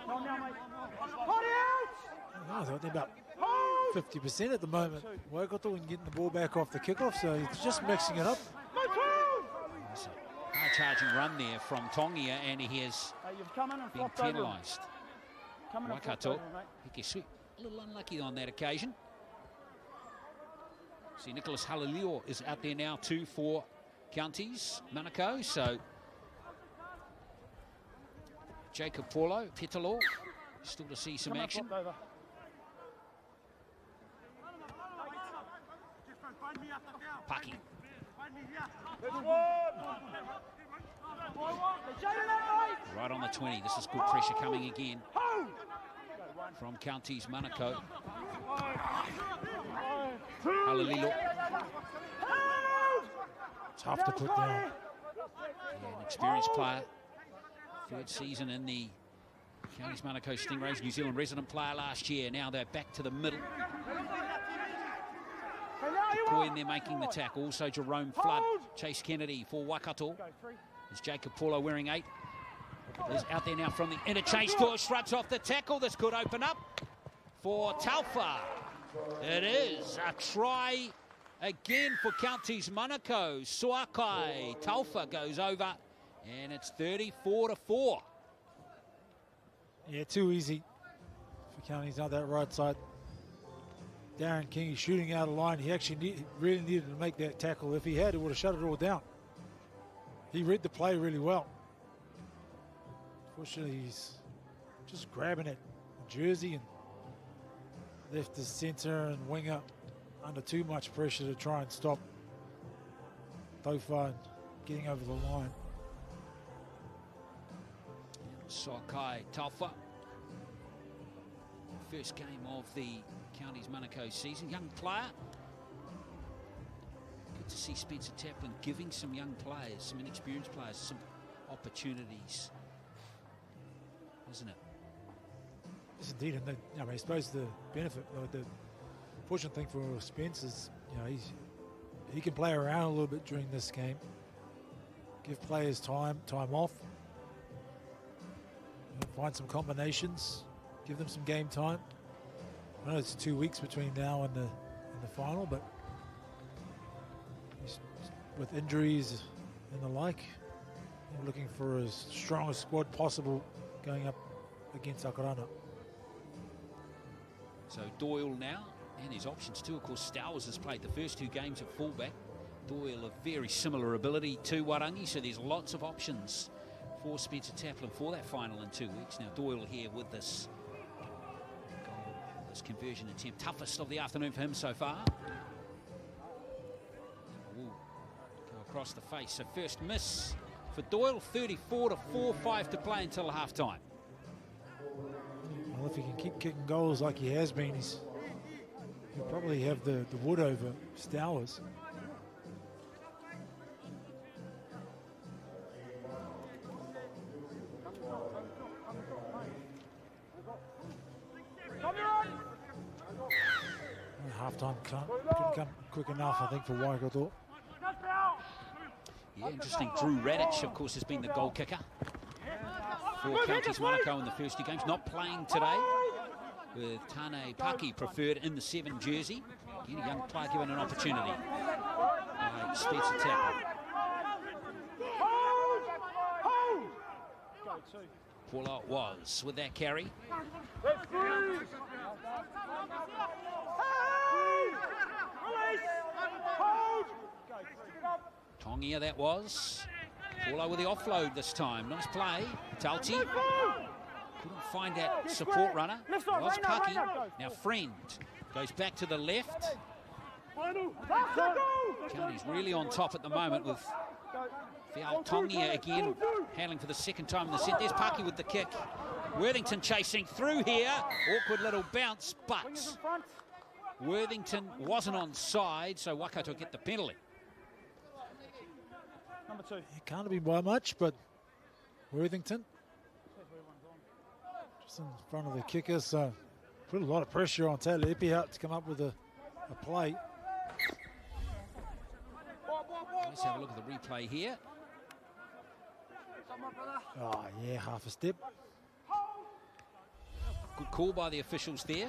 Hold now, mate. Hold out. I thought they're about 50% at the moment. Waikato and getting the ball back off the kickoff, so he's just mixing it up. There's a hard-charging run there from Tongia, and he has You've come in and been flopped over. penalised. Come in and flopped Waikato, over, mate. Hike Sweet, a little unlucky on that occasion. See, Nicholas Halilio is out there now too for Counties Manukau, so Jacob Paulo, Petalo, still to see some Come in and action. flopped over. Paki, right on the 20. This is good pressure coming again from Counties Manukau. Halilio, Tough to put down. yeah, an experienced player. 3rd season in the Counties Manukau Stingrays, New Zealand resident player last year. Now they're back to the middle. Coyne there making the tackle. Also Jerome Flood, Chase Kennedy for Waikato. There's Jacob Paulo wearing 8. Is out there now from the interchange. Door shrugs off the tackle. This could open up for Taufa. It is a try again for Counties Manukau. Suakai Taufa goes over, and it's 34-4. Yeah, too easy for Counties on that right side. Darren King, he's shooting out of line. He actually really needed to make that tackle. If he had, he would have shut it all down. He read the play really well. Unfortunately, he's just grabbing it. Jersey and left his centre and winger under too much pressure to try and stop Taufa and getting over the line. Suakai Taufa. First game of the Counties Manukau season. Young player. Good to see Spencer Taplin giving some young players, some inexperienced players, some opportunities, isn't it? Yes, indeed. And I suppose the benefit, pushing thing for Spence is, he can play around a little bit during this game. Give players time off. Find some combinations. Give them some game time. I know it's 2 weeks between now and the final, but with injuries and the like, we're looking for as strong a squad possible going up against Akarana. So Doyle now, and his options too. Of course, Stowers has played the first 2 games at fullback. Doyle a very similar ability to Warangi, so there's lots of options for Spencer Taplin for that final in 2 weeks. Now Doyle here with this goal, this conversion attempt, toughest of the afternoon for him so far. Ooh, go across the face, so first miss for Doyle, 34 to 4-5 to play until half-time. Well, if he can keep kicking goals like he has been, he'll probably have the wood over Stowers. Half-time couldn't come quick enough, I think, for Waikato. Yeah, interesting. Drew Radic, of course, has been the goal kicker for Counties Manukau in the first 2 games. Not playing today, with Tane Paki preferred in the 7 jersey. Again, a young player given an opportunity by Spencer Taplin. Paula was with that carry. Tongia that was. Paulo with the offload this time. Nice play. Talti couldn't find that support runner. Was Paki. Now Friend goes back to the left. County's really on top at the moment with Fial Tongia again handling for the second time in the set. There's Paki with the kick. Worthington chasing through here. Awkward little bounce, but Worthington wasn't onside, so Waikato get the penalty. Number 2. It can't have been by much, but Worthington just in front of the kicker, so put a lot of pressure on Taylor Epihout to come up with a play. Let's have a look at the replay here. Oh, yeah, half a step. Good call by the officials there.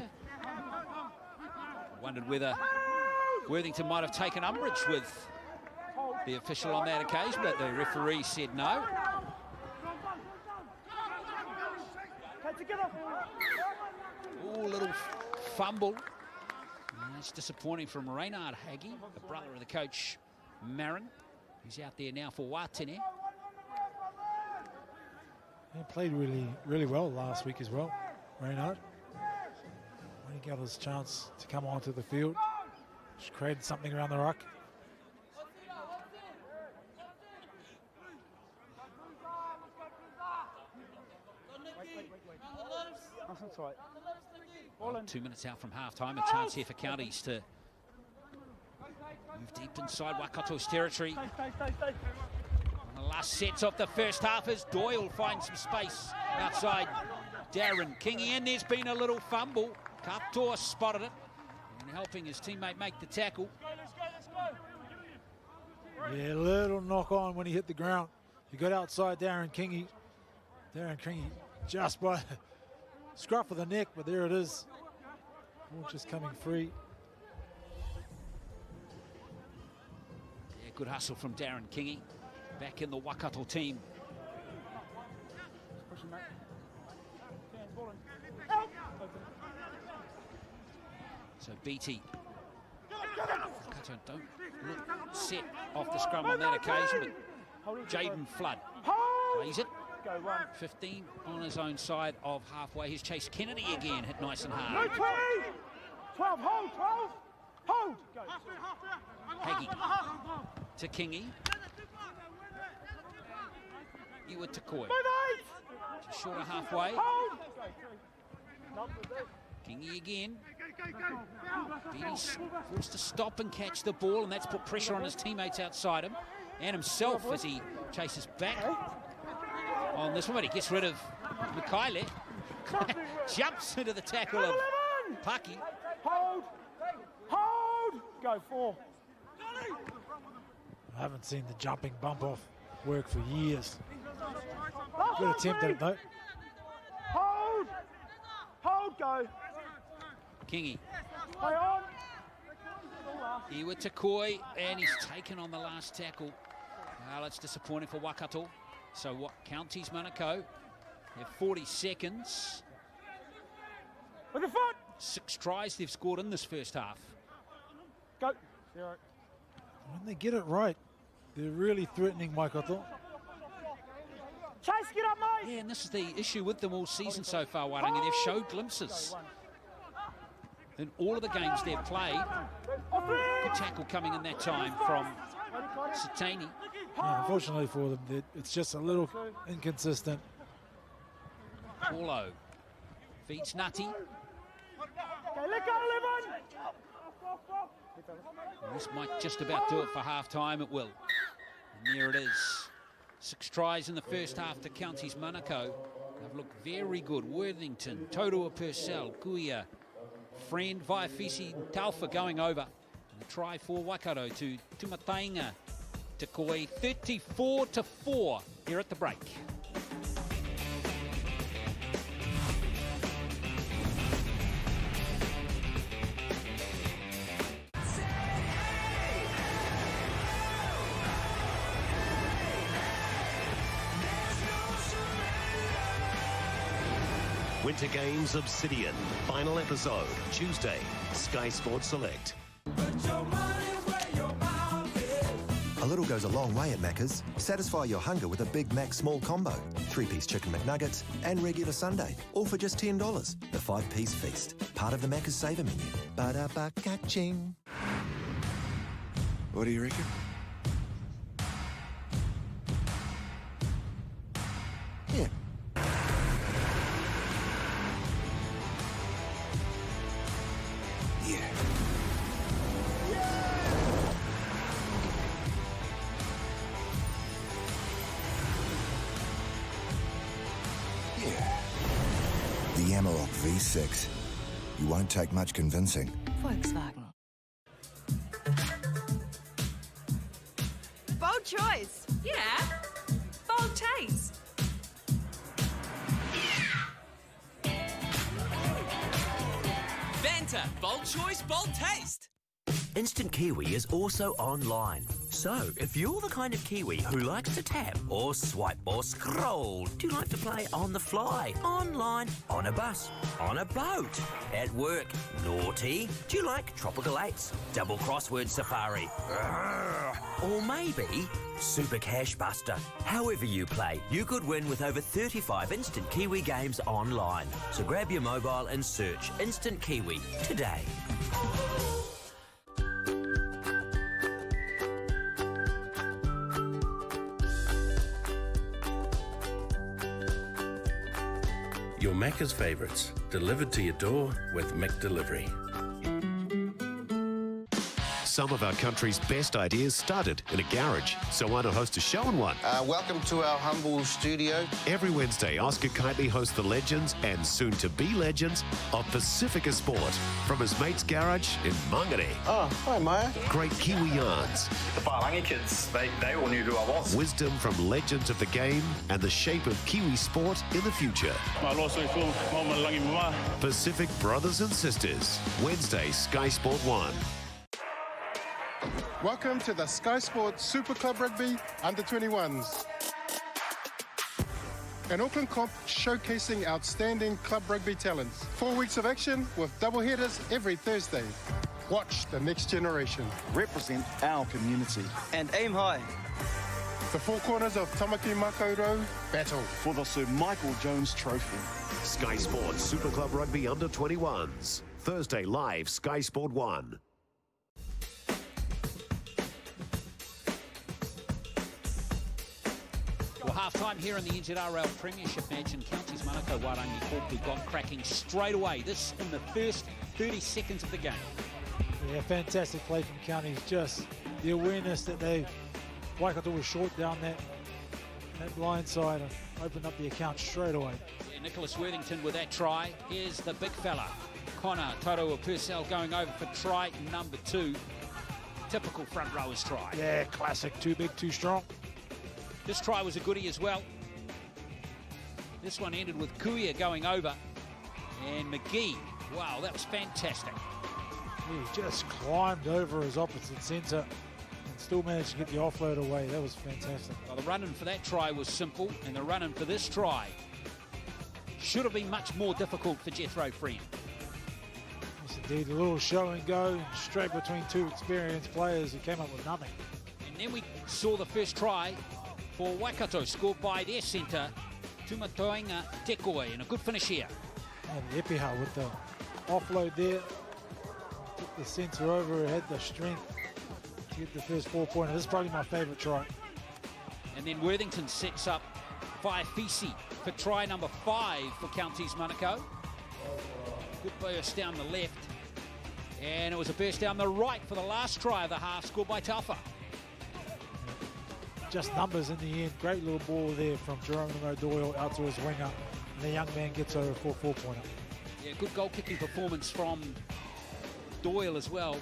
Wondered whether Worthington might have taken umbrage with the official on that occasion, but the referee said no. Oh, little fumble. That's disappointing from Reynard Haggie, the brother of the coach, Marin. He's out there now for Watene. He played really well last week as well, Reynard. When he got his chance to come onto the field, just created something around the ruck. That's right. Well, 2 minutes out from half-time, a chance here for Counties to move deep inside Waikato's territory. Stay. The last sets of the first half as Doyle finds some space outside Darren Kingy, and there's been a little fumble. Katoa spotted it and helping his teammate make the tackle. Yeah, little knock on when he hit the ground. He got outside Darren Kingy. Darren Kingy just by the scruff of the neck, but there it is. Ball just coming free. Yeah, good hustle from Darren Kingy. Back in the Waikato team. So BT. Waikato don't look set off the scrum on that occasion, but Jaden Flood plays it. 15 on his own side of halfway. Here's Chase Kennedy again, hit nice and hard. 12, hold. Go. Haggie to Kingy. Ewa to Koi. Just short of halfway. Kingy again. Beatty's forced to stop and catch the ball, and that's put pressure on his teammates outside him and himself as he chases back on this one. But he gets rid of Mikaile. Jumps into the tackle of Paki. Go, 4. I haven't seen the jumping bump off work for years. Last Good one, attempt at it though. Hold! Hold, go. Kingy. Play on. Iwa Takoi, and he's taken on the last tackle. Well, it's disappointing for Waikato. So what, Counties Manukau, they have 40 seconds. With the foot. 6 tries they've scored in this first half. Go. 0. When they get it right, they're really threatening Waikato. Chase, get up, mate. Yeah, and this is the issue with them all season so far, Wairangi. They've showed glimpses in all of the games they've played. Good tackle coming in that time from Satani. Yeah, unfortunately for them, it's just a little inconsistent. Paulo feeds Nutty. Okay, let go, Levin. This might just about do it for half-time. It will. And there it is. 6 tries in the first half to Counties Manukau. They've looked very good. Worthington, Totoa Purcell, Kuia, Friend, Vaifisi, Taufa going over. And a try for Waikato to Tumatainga. Takoi 34-4 here at the break. Winter Games Obsidian, final episode, Tuesday, Sky Sports Select. A little goes a long way at Macca's. Satisfy your hunger with a Big Mac small combo. 3-piece chicken McNuggets and regular sundae, all for just $10. The 5-piece feast, part of the Macca's Saver menu. Ba-da-ba-ka-ching. What do you reckon? Yeah. Yeah. The Amarok V6. You won't take much convincing. Volkswagen. Bold choice. Yeah. Bold taste. Fanta, bold choice, bold taste. Instant Kiwi is also online. So, if you're the kind of Kiwi who likes to tap or swipe or scroll, do you like to play on the fly, online, on a bus, on a boat, at work, naughty? Do you like Tropical 8s, Double Crossword Safari? Or maybe Super Cash Buster. However you play, you could win with over 35 Instant Kiwi games online. So grab your mobile and search Instant Kiwi today. Your Macca's favourites, delivered to your door with McDelivery. Some of our country's best ideas started in a garage, so why not host a show in one? Welcome to our humble studio. Every Wednesday, Oscar Kitely hosts the legends and soon-to-be legends of Pacifica Sport from his mate's garage in Mangere. Oh, hi, Maya. Great Kiwi yarns. The Palangi kids, they all knew who I was. Wisdom from legends of the game and the shape of Kiwi sport in the future. Pacific Brothers and Sisters, Wednesday, Sky Sport 1. Welcome to the Sky Sports Super Club Rugby Under-21s. An Auckland comp showcasing outstanding club rugby talents. 4 weeks of action with double headers every Thursday. Watch the next generation. Represent our community. And aim high. The four corners of Tamaki Mako Road battle for the Sir Michael Jones Trophy. Sky Sports Super Club Rugby Under-21s. Thursday live, Sky Sport 1. Well, half-time here in the NZRL Premiership match, and Counties Manukau Wairangi Hawkery got cracking straight away. This in the first 30 seconds of the game. Yeah, fantastic play from Counties. Just the awareness that Waikato was short down that blind side and opened up the account straight away. Yeah, Nicholas Worthington with that try. Here's the big fella, Connor Totoa Purcell going over for try number 2. Typical front rowers try. Yeah, classic. Too big, too strong. This try was a goodie as well. This one ended with Kuia going over. And McGee, wow, that was fantastic. He just climbed over his opposite centre and still managed to get the offload away. That was fantastic. Well, the run-in for that try was simple, and the run-in for this try should have been much more difficult for Jethro Friend. Yes, indeed. A little show and go straight between two experienced players who came up with nothing. And then we saw the first try for Waikato, scored by their centre, Tumatoinga Tekoi, and a good finish here. And Epiha with the offload there. Took the centre over, had the strength to get the first 4-pointer. This is probably my favourite try. And then Worthington sets up Faifisi for try number 5 for Counties Manukau. Good burst down the left. And it was a burst down the right for the last try of the half, scored by Taufa. Just numbers in the end. Great little ball there from Geronimo Doyle out to his winger. And the young man gets over for a 4-pointer. Yeah, good goal-kicking performance from Doyle as well.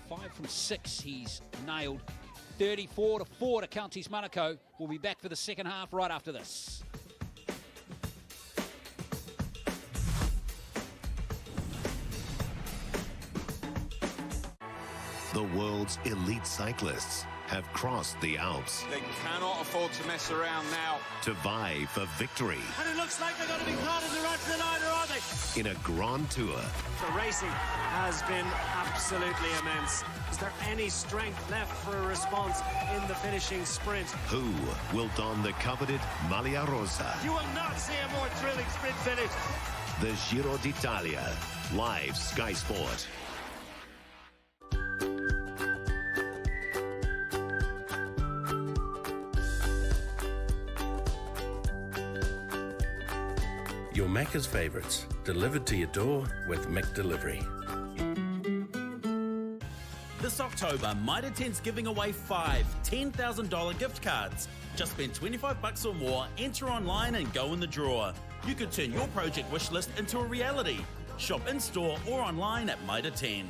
5 from 6 he's nailed. 34-4 to Counties Manukau. We'll be back for the second half right after this. The world's elite cyclists have crossed the Alps They cannot afford to mess around now. to vie for victory And it looks like they're going to be part of the run tonight, or are they? in a Grand Tour. The racing has been absolutely immense. Is there any strength left for a response in the finishing sprint? Who will don the coveted Maglia Rosa? You will not see a more thrilling sprint finish. The Giro d'Italia, live Sky Sport. Your Macca's favourites, delivered to your door with McDelivery. This October, Mitre 10's giving away 5 $10,000 gift cards. Just spend $25 or more, enter online and go in the draw. You could turn your project wish list into a reality. Shop in-store or online at Mitre 10.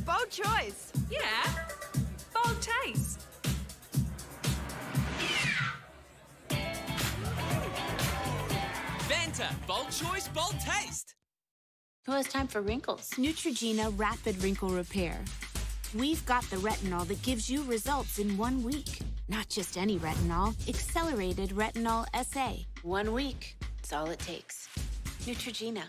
Bold choice. Yeah. Bold taste. Vanta, bold choice, bold taste. Well, it's time for wrinkles. Neutrogena Rapid Wrinkle Repair. We've got the retinol that gives you results in 1 week. Not just any retinol, accelerated retinol SA. 1 week, it's all it takes. Neutrogena.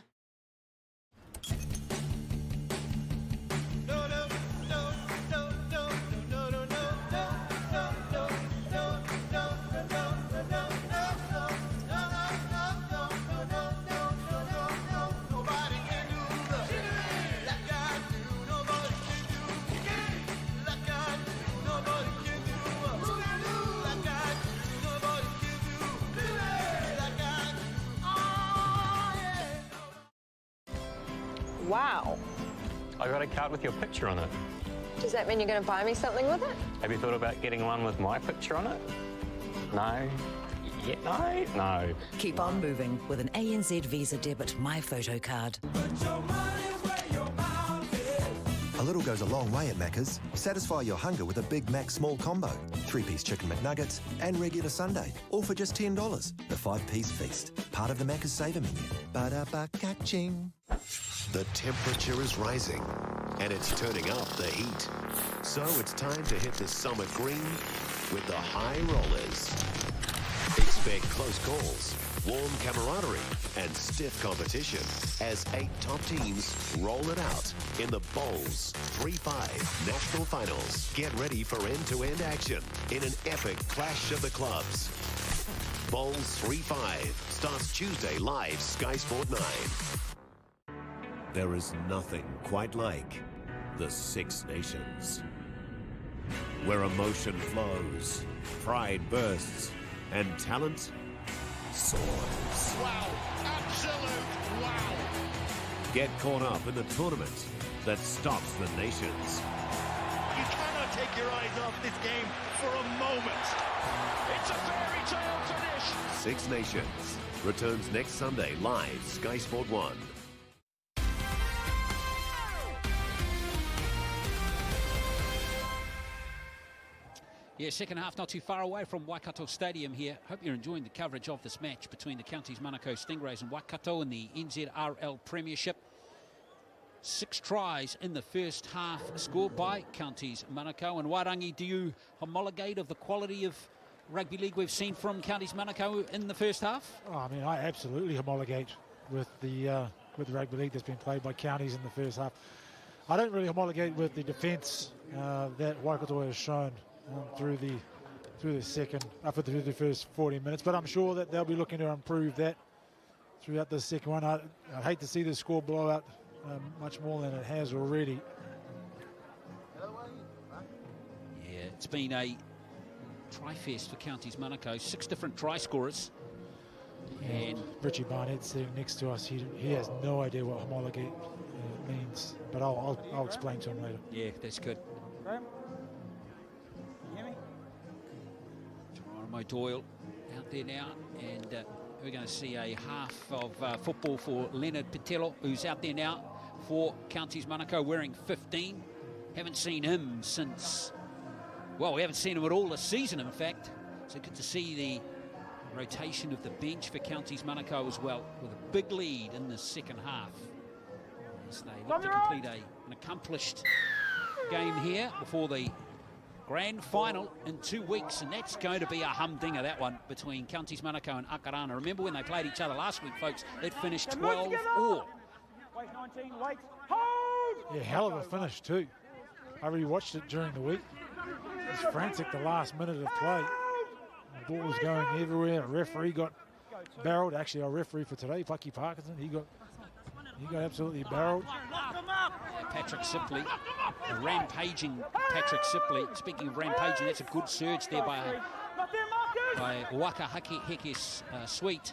Wow. I got a card with your picture on it. Does that mean you're going to buy me something with it? Have you thought about getting one with my picture on it? No? Yeah, no. Keep on moving with an ANZ Visa Debit My Photo card. A little goes a long way at Macca's. Satisfy your hunger with a Big Mac small combo. 3-piece chicken McNuggets and regular sundae. All for just $10. The 5-piece feast. Part of the Macca's Saver menu. Ba-da-ba-ka-ching. The temperature is rising, and it's turning up the heat. So it's time to hit the summer green with the High Rollers. Expect close calls, warm camaraderie, and stiff competition as 8 top teams roll it out in the Bowls 3-5 National Finals. Get ready for end-to-end action in an epic clash of the clubs. Bowls 3-5 starts Tuesday live Sky Sport 9. There is nothing quite like the Six Nations, where emotion flows, pride bursts, and talent soars. Wow, absolute wow. Get caught up in the tournament that stops the nations. You cannot take your eyes off this game for a moment. It's a fairy tale finish. Six Nations returns next Sunday live Sky Sport 1. Yeah, second half not too far away from Waikato Stadium here. Hope you're enjoying the coverage of this match between the Counties Manukau Stingrays and Waikato in the NZRL Premiership. 6 tries in the first half scored by Counties Manukau. And Wairangi, do you homologate of the quality of rugby league we've seen from Counties Manukau in the first half? Oh, I mean, I absolutely homologate with the rugby league that's been played by Counties in the first half. I don't really homologate with the defence that Waikato has shown through the first 40 minutes, but I'm sure that they'll be looking to improve that throughout the second one. I'd hate to see the score blow out much more than it has already. Yeah, it's been a try fest for Counties Manukau. 6 different try scorers. And Richie Barnett sitting next to us, he has no idea what homologate means, but I'll explain to him later. Yeah, that's good. Geronimo Doyle out there now, and we're going to see a half of football for Leonard Pitello, who's out there now for Counties Manukau wearing 15. Haven't seen him since, well, we haven't seen him at all this season, in fact. So good to see the rotation of the bench for Counties Manukau as well, with a big lead in the second half, as they look to complete an accomplished game here before the grand final in 2 weeks, and that's going to be a humdinger, that one, between Counties Manukau and Akarana. Remember when they played each other last week, folks? It finished 12-all. Wait, 19, wait, hold! Yeah, hell of a finish too. I rewatched it during the week. It was frantic the last minute of play. The ball was going everywhere. A referee got barrelled. Actually, our referee for today, Paki Parkinson, he got absolutely barrelled. Patrick Sipley, rampaging Patrick Sipley. Speaking of rampaging, that's a good surge there by Waka Hekes Sweet.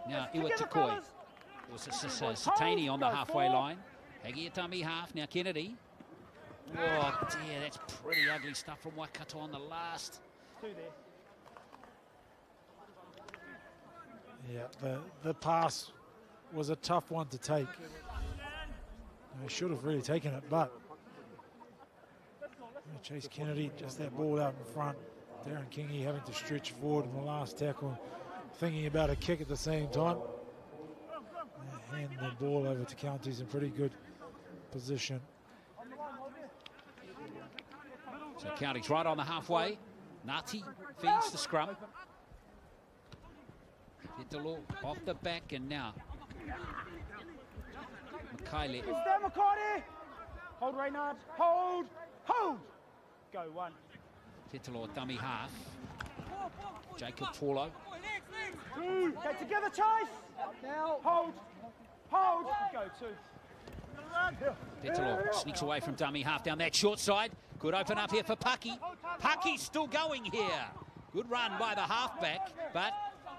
Now Iwa Tukoi. It was Satani on the halfway line. Hagiatami half. Now Kennedy. Oh dear, that's pretty ugly stuff from Waikato on the last. Yeah, the pass was a tough one to take. They should have really taken it, but Chase Kennedy, just that ball out in front. Darren Kingy having to stretch forward in the last tackle, thinking about a kick at the same time. Hand the ball over to Counties in pretty good position. So Counties right on the halfway. Ngati feeds the scrum. Italo off the back, and now Makaile. Is there McCarty? Hold, Reynard. Hold. Hold. Go one. Italo dummy half. Jacob Paulo. Get together, Chase. Now. Hold. Hold. Go two. Petalo sneaks away from dummy half down that short side. Could open up here for Paki. Paki's still going here. Good run by the halfback, but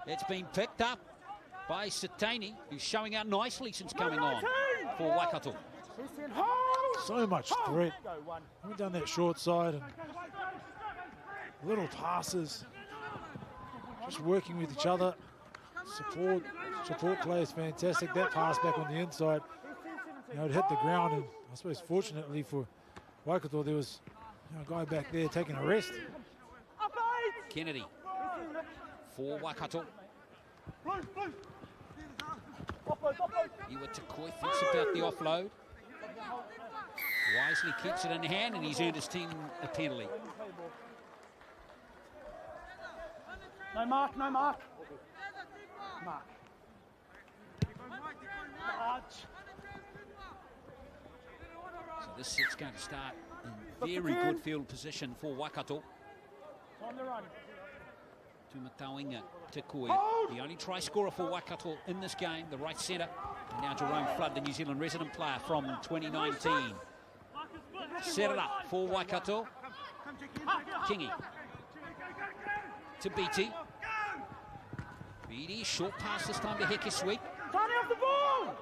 it's been picked up by Satani, who's showing out nicely since coming on for Waikato. So much threat. Went down that short side and little passes. Just working with each other. Support play is fantastic. That pass back on the inside, it hit the ground, and I suppose fortunately for Waikato, there was a guy back there taking a rest. Kennedy for Waikato. Iwa Tukoi thinks about the offload. Wisely keeps it in hand, and he's earned his team a penalty. No mark, no mark. Mark. So this set's going to start in very good field position for Waikato. On the run. Tumatauinga Tukoi, the only try scorer for Waikato in this game, the right centre. And now Jerome Flood, the New Zealand resident player from 2019. Set it up for Waikato. Kingy to Beatty. Beatty, short pass this time to Heke Sweet. Tony off the ball!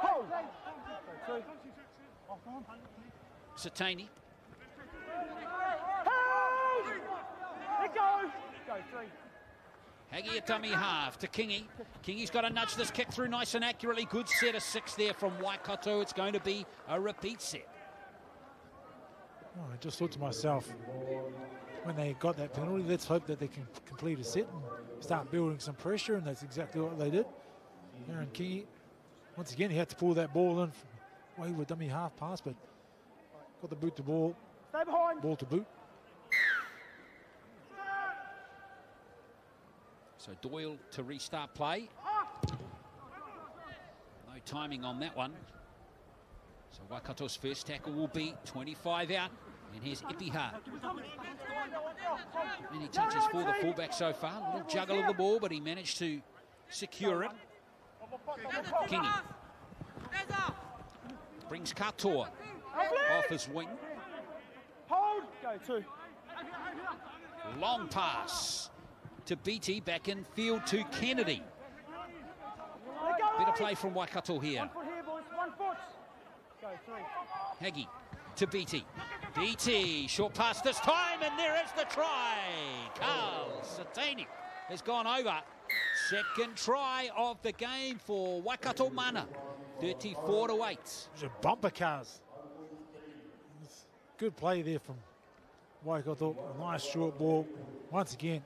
Hold. Satani. Hold! Let go! Go three. Hagiatami half to Kingy. Kingy's got to nudge this kick through nice and accurately. Good set of 6 there from Waikato. It's going to be a repeat set. Oh, I just thought to myself, when they got that penalty. Let's hope that they can complete a set and start building some pressure, and that's exactly what they did. Aaron Kingy, once again, he had to pull that ball in from wayward dummy half pass, but got the boot to ball. Stay behind. Ball to boot. So Doyle to restart play. No timing on that one. So Waikato's first tackle will be 25 out. And here's Ipiha. Many touches for the fullback so far. A little juggle of the ball, but he managed to secure it. Kingy brings Katoa off his wing. Hold. Go two. Long pass to BT, back in field to Kennedy. Bit of play from Waikato here. 1 foot here, boys. 1 foot. Go three. Haggy to BT. BT, short pass this time, and there is the try. Carl Satani has gone over. Second try of the game for Waikato Mana. 34-8. Those are bumper cars. Good play there from Waikato. A nice short ball. Once again,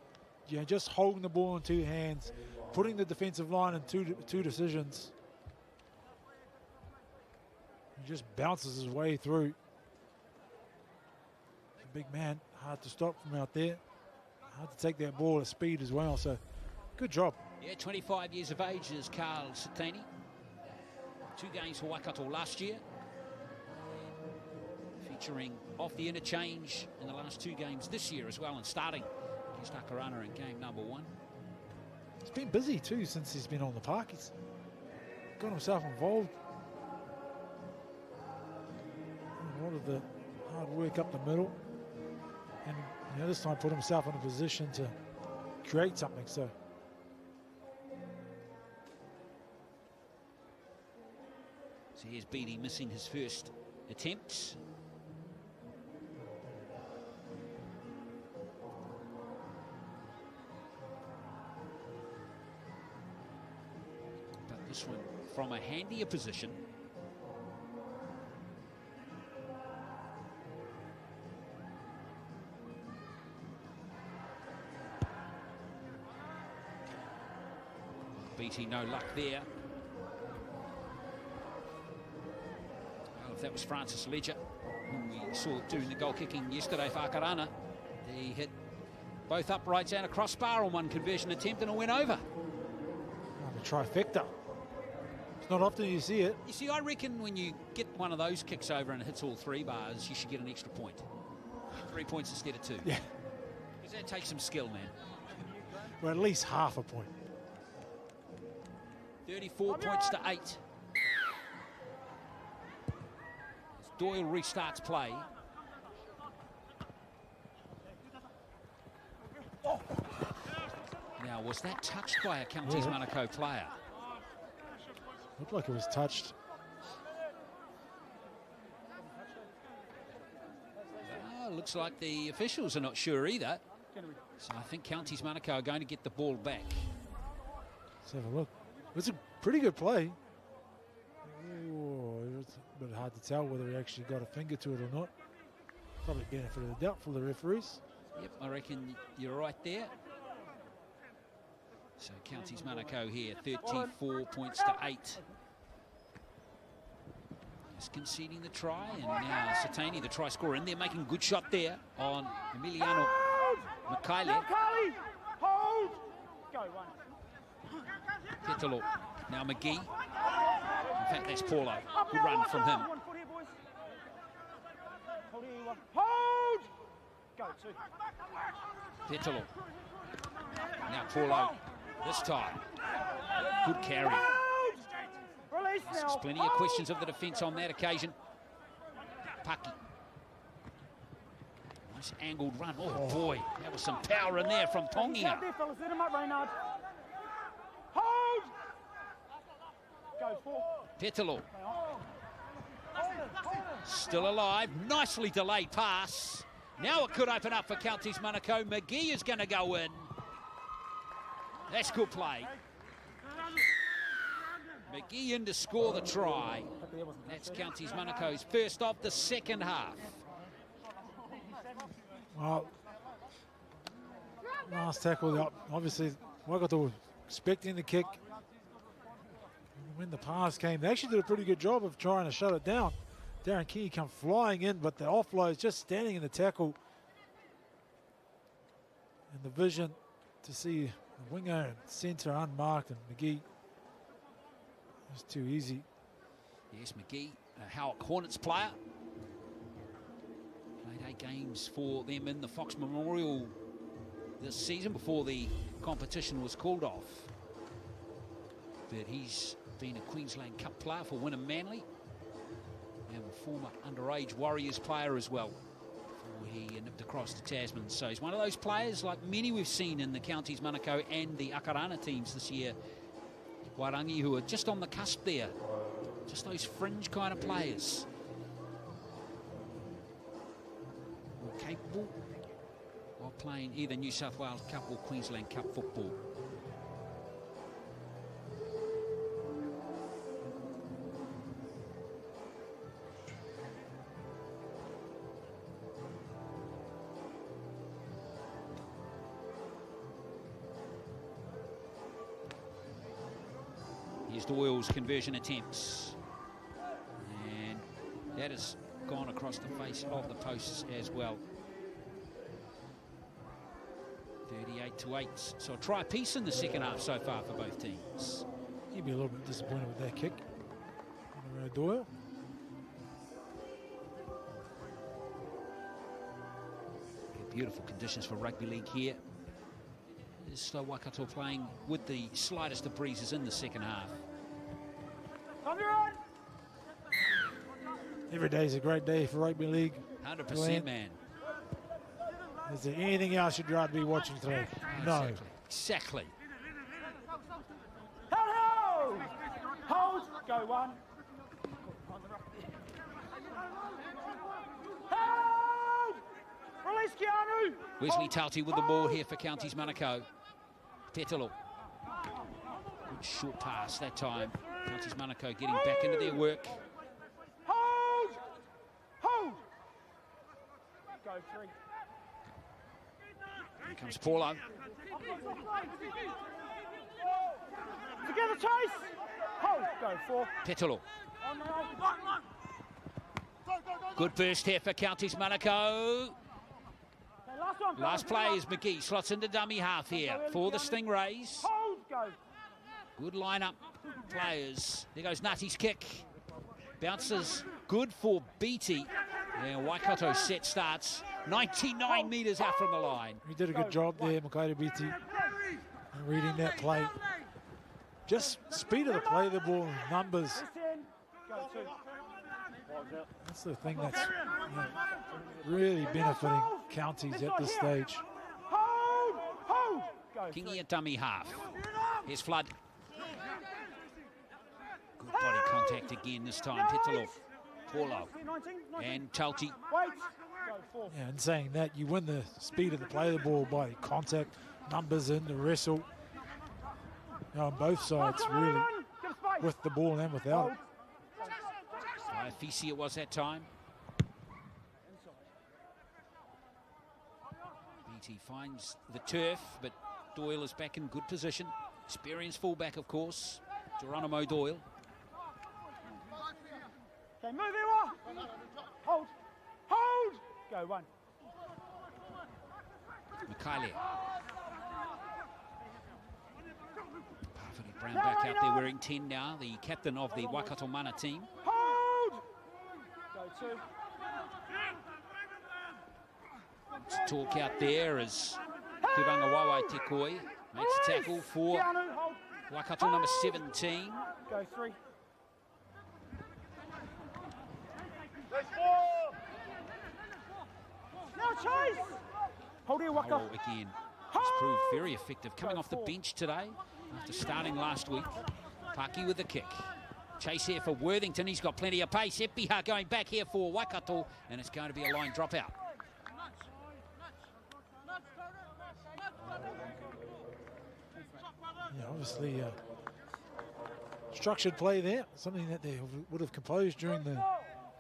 just holding the ball in two hands, putting the defensive line in two decisions. He just bounces his way through. A big man, hard to stop from out there. Hard to take that ball at speed as well, so good job. Yeah, 25 years of age is Carl Satani. 2 games for Waikato last year. Featuring off the interchange in the last 2 games this year as well, and starting against Akarana in game number 1. He's been busy too since he's been on the park. He's got himself involved. A lot of the hard work up the middle. And this time put himself in a position to create something. So here's Beattie missing his first attempts. But this one from a handier position. Beattie, no luck there. Well, if that was Francis Ledger, whom we saw doing the goal kicking yesterday for Akarana, he hit both uprights and a crossbar on one conversion attempt and it went over. The trifecta. It's not often you see it. You see, I reckon when you get one of those kicks over and it hits all 3 bars, you should get an extra point. 3 points instead of 2. Yeah. Because that takes some skill, man. Well, at least half a point. 34 points to 8. As Doyle restarts play. Now, was that touched by a Counties Manukau player? Looked like it was touched. Looks like the officials are not sure either. So I think Counties Manukau are going to get the ball back. Let's have a look. It's a pretty good play. Oh, it's a bit hard to tell whether he actually got a finger to it or not. Probably benefit of the doubt for the referees. Yep, I reckon you're right there. So Counties Manukau here, 34 points to 8. Just conceding the try, and now Satani, the try scorer, in there, making a good shot there on Emiliano Makaile. Hold! Go, 1. Petalo, now McGee. In fact, that's Paulo. Good run from him. 1 foot here, boys. Hold here, 1. Hold! Go, 2. Petalo. Now Paulo. This time. Good carry. Release now. Asks plenty of questions of the defence on that occasion. Paki. Nice angled run. Oh boy, that was some power in there from Tongia. There, fellas. Let him up, Reynard. Hold! Go, 4. Petalo. Still alive. Nicely delayed pass. Now it could open up for Counties Manukau. McGee is going to go in. That's good play. McGee in to score the try. That's Counties Manukau's first of the second half. Well, Last tackle, obviously, Waikato were expecting the kick. When the pass came, they actually did a pretty good job of trying to shut it down. Darren King come flying in, but the offload is just standing in the tackle. And the vision to see the winger and centre unmarked, and McGee was too easy. Yes, McGee, a Howard Hornets player. Played 8 games for them in the Fox Memorial this season before the competition was called off. But he's been a Queensland Cup player for Wynnum Manly and a former underage Warriors player as well before he nipped across to Tasman. So he's one of those players like many we've seen in the Counties Manukau and the Akarana teams this year, Wairangi, who are just on the cusp there, just those fringe kind of players. More capable of playing either New South Wales Cup or Queensland Cup football. Here's Doyle's conversion attempts. And that has gone across the face of the posts as well. 38-8. So a try piece in the second half so far for both teams. He'd be a little bit disappointed with that kick. Doyle. Beautiful conditions for rugby league here. Is Waikato playing with the slightest of breezes in the second half. Every day is a great day for rugby league. 100%, man. Is there anything else you'd rather be watching today? No. Exactly. Hold! Hold! Go one. Hold! Release Keanu! Wesley Tauti with the ball here for Counties Manukau. Petalo. Good short pass that time. Counties Manukau getting back into their work. Hold! Hold! Go 3. Here comes Paulo. Together, chase! Hold! Go 4. Petalo. Good burst here for Counties Manukau. Last play is McGee. Slots into dummy half here for the Stingrays. Hold! Go! Good lineup players. There goes Nutty's kick. Bounces good for Beatty. And Waikato set starts 99 metres out from the line. He did a good job there, Makaira Beatty, reading that play. Just speed of the play, the ball, numbers. That's the thing that's really benefiting Counties at this stage. Hold! Hold! Kingy at dummy half. Here's Flood. Good body contact again this time. Petalo, Paulo, and Tauti. Yeah, and saying that, you win the speed of the play of the ball by contact, numbers in the wrestle. On both sides, really, with the ball and without it. Fisi it was that time. BT finds the turf, but Doyle is back in good position. Experienced fullback, of course. Geronimo Doyle. Okay, move it. Hold. Hold. Go 1. Mikaele. Parvati Brown back out there wearing 10 now, the captain of the Waikato Mana team. Hold. Go 2. Let's talk out there as Kurangawawa Tekoi makes a tackle for Waikato number 17. Go 3. Now chase! Hold here, Waka. Oh, again, he's proved very effective coming off the bench today after starting last week. Paki with the kick. Chase here for Worthington. He's got plenty of pace. Epiha going back here for Waikato, and it's going to be a line dropout. Yeah, obviously structured play there, something that they would have composed during the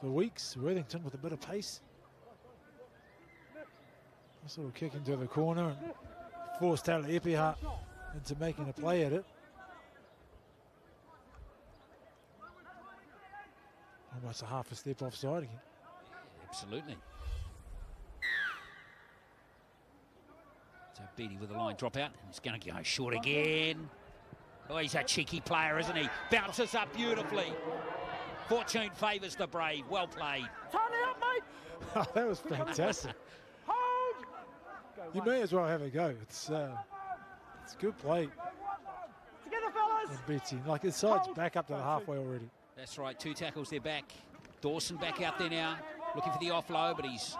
weeks. Worthington with a bit of pace. Nice little kick into the corner and forced Taylor Epiha into making a play at it. Almost a half a step offside again. Yeah, absolutely. So Beattie with the line drop out. He's going to go short again. Oh, he's a cheeky player, isn't he? Bounces up beautifully. Fortune favours the brave. Well played. Turn it up, mate. Oh, that was fantastic. Hold. You may as well have a go. It's good play. Together, fellas. And Beattie, like his side's back up to the halfway already. That's right, 2 tackles, they're back. Dawson back out there now, looking for the offload, but he's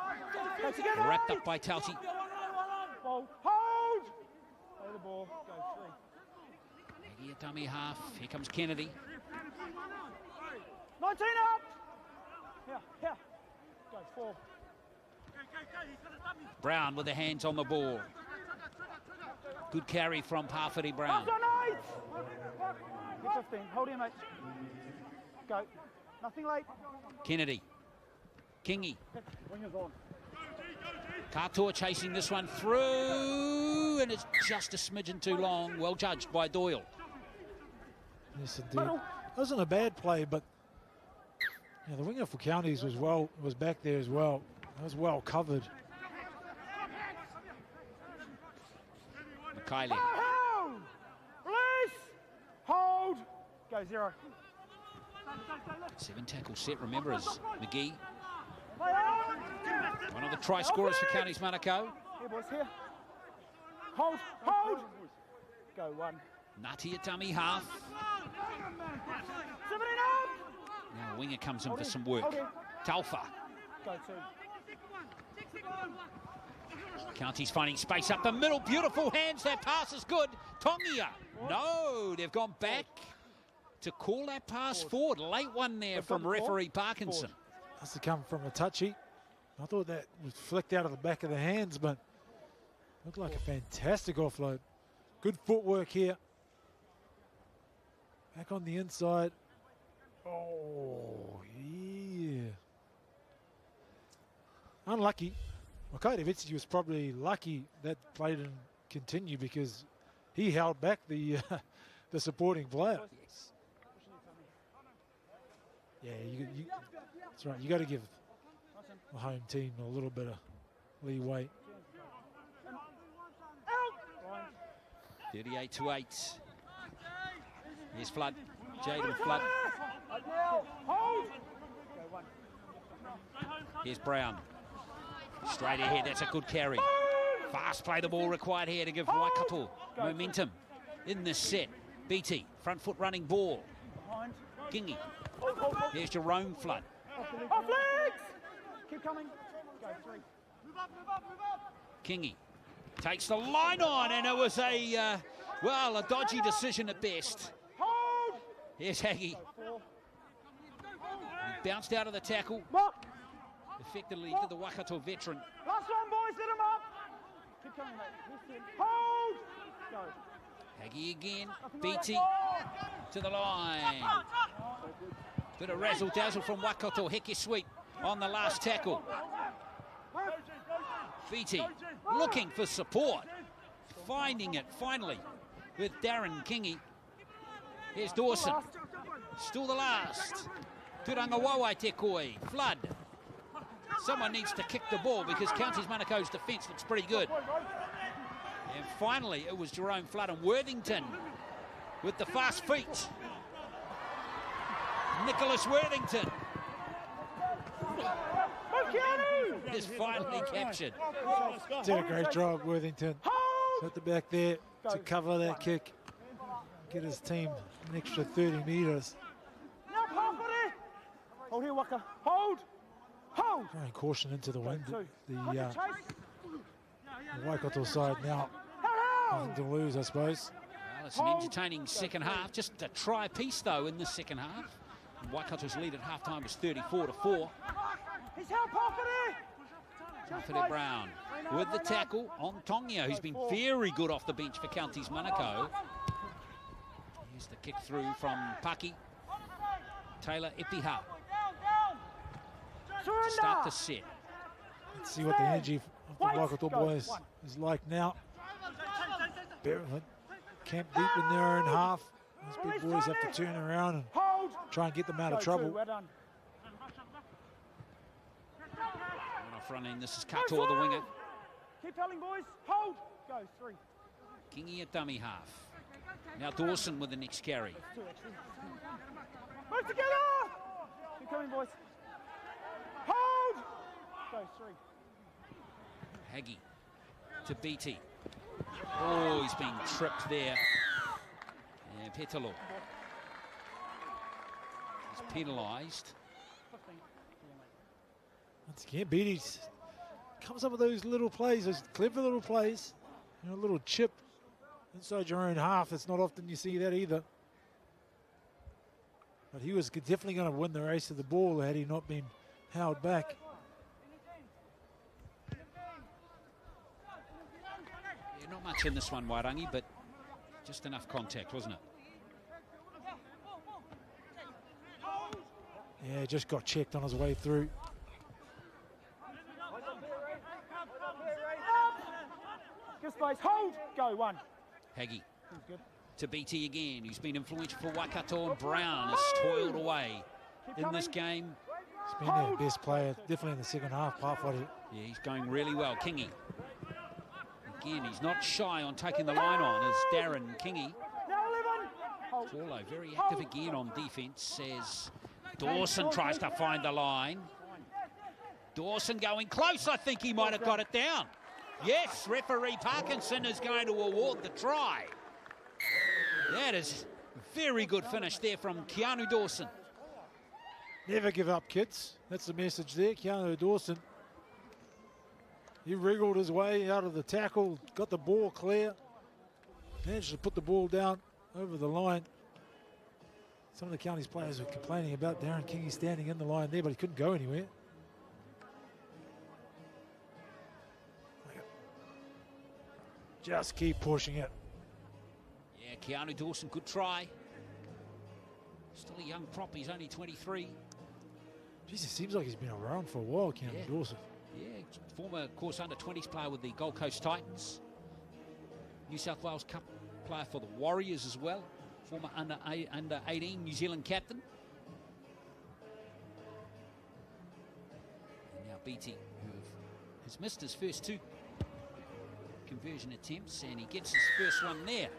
wrapped up by Talty. Ball. Hold. Play the ball. Go 3. Maggie a dummy half. Here comes Kennedy. 19 up. Here. Go 4. Brown with the hands on the ball. Good carry from Parfity Brown. 15. Hold him, mate. Go. Nothing late. Kennedy. Kingy. When you're on. Katoa chasing this one through, and it's just a smidgen too long. Well judged by Doyle. Yes, indeed. It wasn't a bad play, but the winger for Counties was back there as well. That was well covered. Kylie. Release. Hold. Go 0. 7 tackle set, remember, as McGee. One of the try scorers for Counties Manukau. Here, boys, here. Hold. Go 1. Nutty a dummy half. 17 up. Now winger comes in for some work. Talfa. Go 2. Counties finding space up the middle. Beautiful hands. That pass is good. Tongia. No, they've gone back to call that pass forward. Late one there from referee Parkinson. Must have come from a touchy. I thought that was flicked out of the back of the hands, but looked like a fantastic offload. Good footwork here. Back on the inside. Oh, yeah. Unlucky. Waikato was probably lucky that play didn't continue because he held back the the supporting player. Yes. Yeah, that's right. You got to give the home team a little bit of leeway. 38-8. Here's Flood. Jaden Flood. Here's Brown. Straight ahead, that's a good carry. Fast play the ball required here to give Waikato momentum in this set. BT, front foot running ball. Kingy. Here's Jerome Flood. Off legs! Keep coming. Go 3. Move up. Kingy takes the line on, and it was a dodgy decision at best. Hold! Here's Haggy. He bounced out of the tackle. Effectively to the Waikato veteran. Last one, boys, let him up. Keep coming, mate. Hold! Go. Haggy again. BT to the line. Bit of razzle-dazzle from Waikato. Heke sweep on the last tackle. BT looking for support. Finding it finally with Darren Kingy. Here's Dawson. Still the last. Turanga Wawai Tekoi. Flood. Someone needs to kick the ball because Counties Manukau's defence looks pretty good. And finally, it was Jerome Flood and Worthington with the fast feet. Nicholas Worthington is finally captured. Did a great job, Worthington. At the back there to cover that kick. Get his team an extra 30 metres. Hold here, Waka. Hold! Throwing caution into the wind. The Waikato side now nothing to lose, I suppose. Well, it's an entertaining second half. Just a try piece, though, in the second half. And Waikato's lead at halftime was 34-4. He's held Parfity Brown with the tackle on Tongia, who's been very good off the bench for Counties Manukau. Here's the kick through from Paki. Taylor Epiha. To start the set. Let's see what the energy of the Waikato boys is like now. Camp deep in their own half. Those big boys have to turn around and try and get them out of trouble. Well done. Off running, this is Katoa, the winger. Keep telling, boys. Hold. Go, 3. Kingi at dummy half. Now Dawson with the next carry. Move together. Keep coming, boys. Hold. Go, 3. Haggy to Beatty. Oh, he's being tripped there. And Petalo. He's penalised. Once again, Beatty comes up with those little plays, those clever little plays. You know, a little chip inside your own half. It's not often you see that either. But he was definitely going to win the race of the ball had he not been held back. Yeah, not much in this one, Wairangi, but just enough contact, wasn't it? Yeah, just got checked on his way through. Give space. Hold. Go, 1. Haggy to BT again, who's been influential for Waikato, and Brown has toiled away in this game. He's been their best player, definitely in the second half, Parwhare. Yeah, he's going really well. Kingi. Again, he's not shy on taking the line on as Darren Kingi. Paulo very active again on defence as Dawson tries to find the line. Dawson going close. I think he might have got it down. Yes, referee Parkinson is going to award the try. That is very good finish there from Keanu Dawson. Never give up, kids. That's the message there. Keanu Dawson. He wriggled his way out of the tackle, got the ball clear, managed to put the ball down over the line. Some of the county's players were complaining about Darren Kingi standing in the line there, but he couldn't go anywhere. Just keep pushing it. Yeah, Keanu Dawson, good try. Still a young prop, he's only 23. Jeez, it seems like he's been around for a while, Keanu Dawson. Yeah, former, of course, under-20s player with the Gold Coast Titans. New South Wales Cup player for the Warriors as well. Former under-18 New Zealand captain. And now BT, who has missed his first 2 conversion attempts, and he gets his first one there.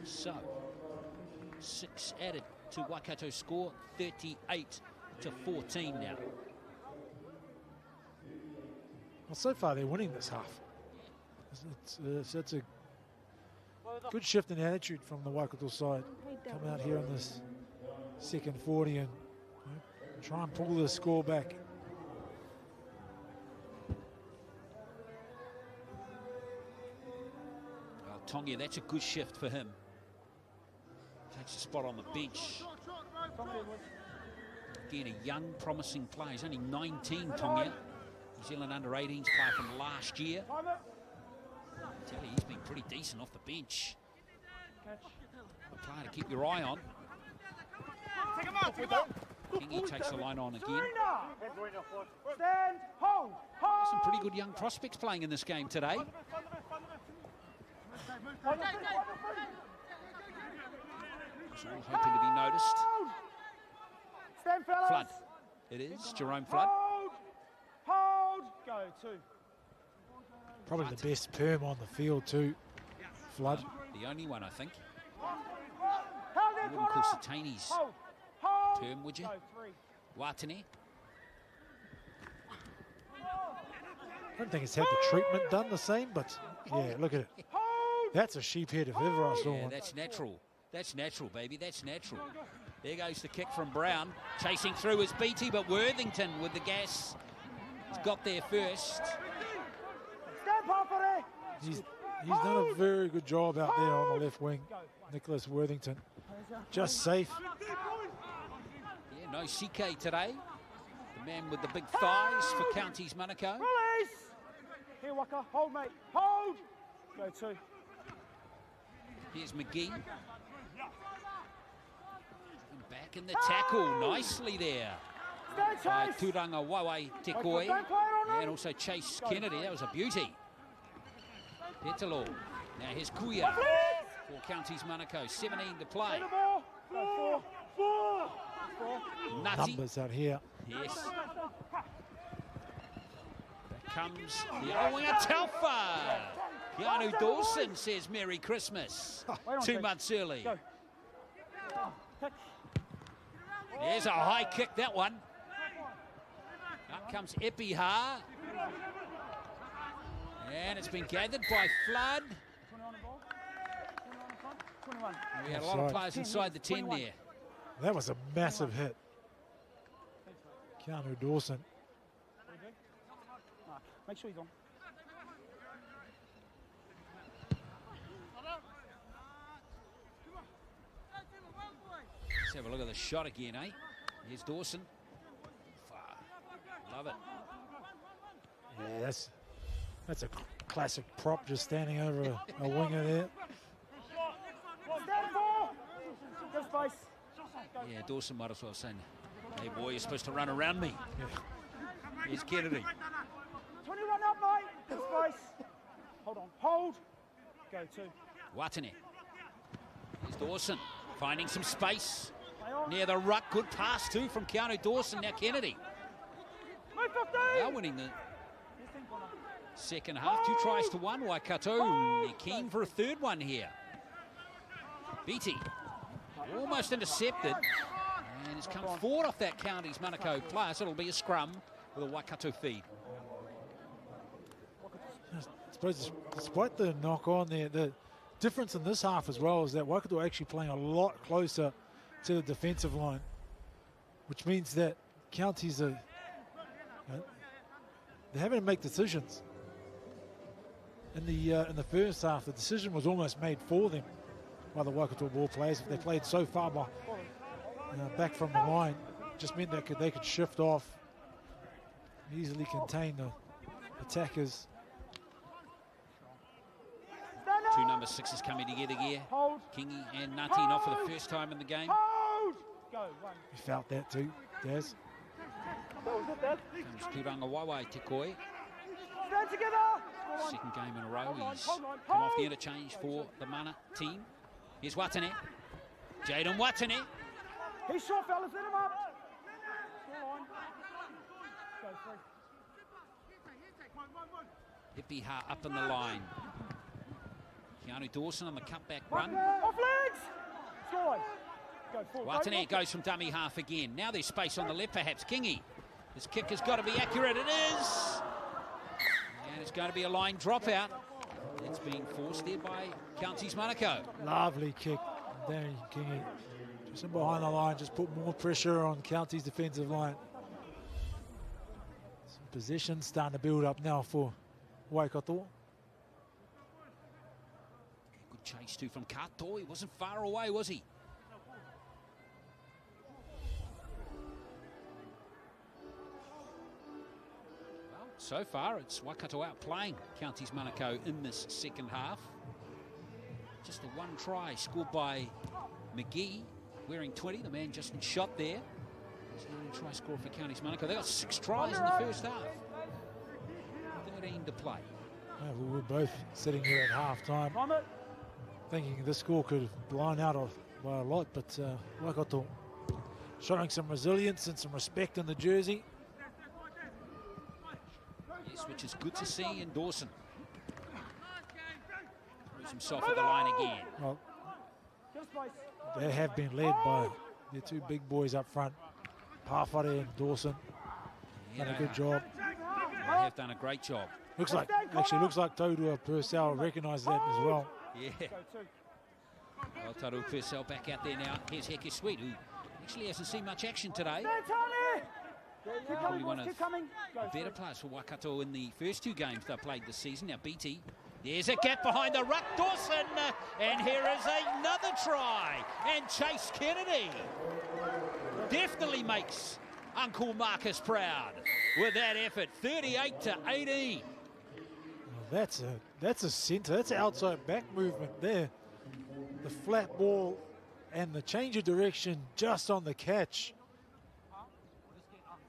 So, 6 added to Waikato's score, 38-14 now. Well, so far they're winning this half. It's a good shift in attitude from the Waikato side. Come out here on this second 40 and try and pull the score back. Well, Tongia, that's a good shift for him. Takes a spot on the bench. Again, a young, promising player. He's only 19, Tongia. New Zealand under-18s player from last year. I tell you, he's been pretty decent off the bench. A player to keep your eye on. Kingi takes the line on again. Stand, hold, hold. Some pretty good young prospects playing in this game today. It's all hoping to be noticed. Stand, fellas. Flood. It is Jerome Flood. Hold. Go, 2. Probably the best perm on the field too, Flood. The only one, I think. You wouldn't call Satani's perm, would you? Watane. I don't think it's had the treatment done the same, but yeah, look at it. That's a sheep head if ever I saw one. That's natural. That's natural, baby. That's natural. There goes the kick from Brown. Chasing through is BT, but Worthington with the gas. He's got there first. He's done a very good job out there on the left wing, Nicholas Worthington. Just safe. Yeah, no CK today. The man with the big thighs for Counties Manukau. Release! Here, Waka. Hold, mate. Hold! Go, 2. Here's McGee. Back in the tackle. Nicely there. By Turanga Wawe Tekoi. And also Chase Kennedy. That was a beauty. Petalo Now here's Kuya for Counties Manukau. 17 to play. Nutty. Numbers out here. Yes. Back comes the other winger, Telfer. Keanu Dawson says Merry Christmas. 2 months early. There's a high kick, that one. Up comes Epiha. And it's been gathered by Flood. We had a lot of players inside the 10 there. That was a massive hit. Keanu Dawson. Make sure he's on. Let's have a look at the shot again, eh? Here's Dawson. Love it. Yeah, that's a classic prop, just standing over a winger there. Yeah, Dawson might as well have said, hey boy, you're supposed to run around me. Yeah. Here's Kennedy. 21 up, mate. Good space. Hold on. Hold. Go 2. Watane. Here's Dawson finding some space near the ruck. Good pass too from Keanu Dawson. Now Kennedy. They are winning the second half. 2 tries to 1. Waikato. They're keen for a third one here. Beatty. Almost intercepted. And it's come forward off that Counties Manukau player. So it'll be a scrum with a Waikato feed. I suppose despite the knock on there, the difference in this half as well is that Waikato are actually playing a lot closer to the defensive line, which means that Counties are they're having to make decisions. In the first half, the decision was almost made for them by the Waikato ball players. If they played so far back from the line, just meant that they could shift off, easily contain the attackers. 2 number 6s coming together here. Kingy and Nati not for the first time in the game. You felt that too, Daz. Comes Turanga Waiwai Te Koe. Stand together. Second game in a row. He's come off the interchange for the Mana team. Here's Watane. Jaden Watane. He's short, fellas. Let him up. Ipiha up in the line. Keanu Dawson on the cutback run. Off legs. Scoreline. Go forward. Watane goes from dummy half again. Now there's space on the left, perhaps. Kingy. This kick has got to be accurate. It is. And it's going to be a line dropout. It's being forced there by Counties Manukau. Lovely kick, Danny Kingy. Just in behind the line, just put more pressure on Counties' defensive line. Some possession starting to build up now for Waikato. Good chase too from Kato. He wasn't far away, was he? So far, it's Waikato outplaying Counties Manukau in this second half. Just the 1 try scored by McGee, wearing 20, the man just shot there. It's the only try scored for Counties Manukau. They got 6 tries in the first half. 13 to play. Yeah, we were both sitting here at half-time thinking this score could have blown out by a lot, but Waikato showing some resilience and some respect in the jersey. Yes, which is good to see in Dawson. Throws himself at the line again. Well, they have been led by their 2 big boys up front, Pawhare and Dawson. Done a good job. They have done a great job. Looks like Taurua Purcell recognised that as well. Yeah. Well, Taurua Purcell back out there now. Here's Heke Sweet, who actually hasn't seen much action today. Probably one of the better players for Waikato in the first 2 games they played this season. Now BT, there's a gap behind the ruck, Dawson, and here is another try. And Chase Kennedy definitely makes Uncle Marcus proud with that effort, 38-18. Well, that's a centre, that's an outside back movement there. The flat ball and the change of direction just on the catch.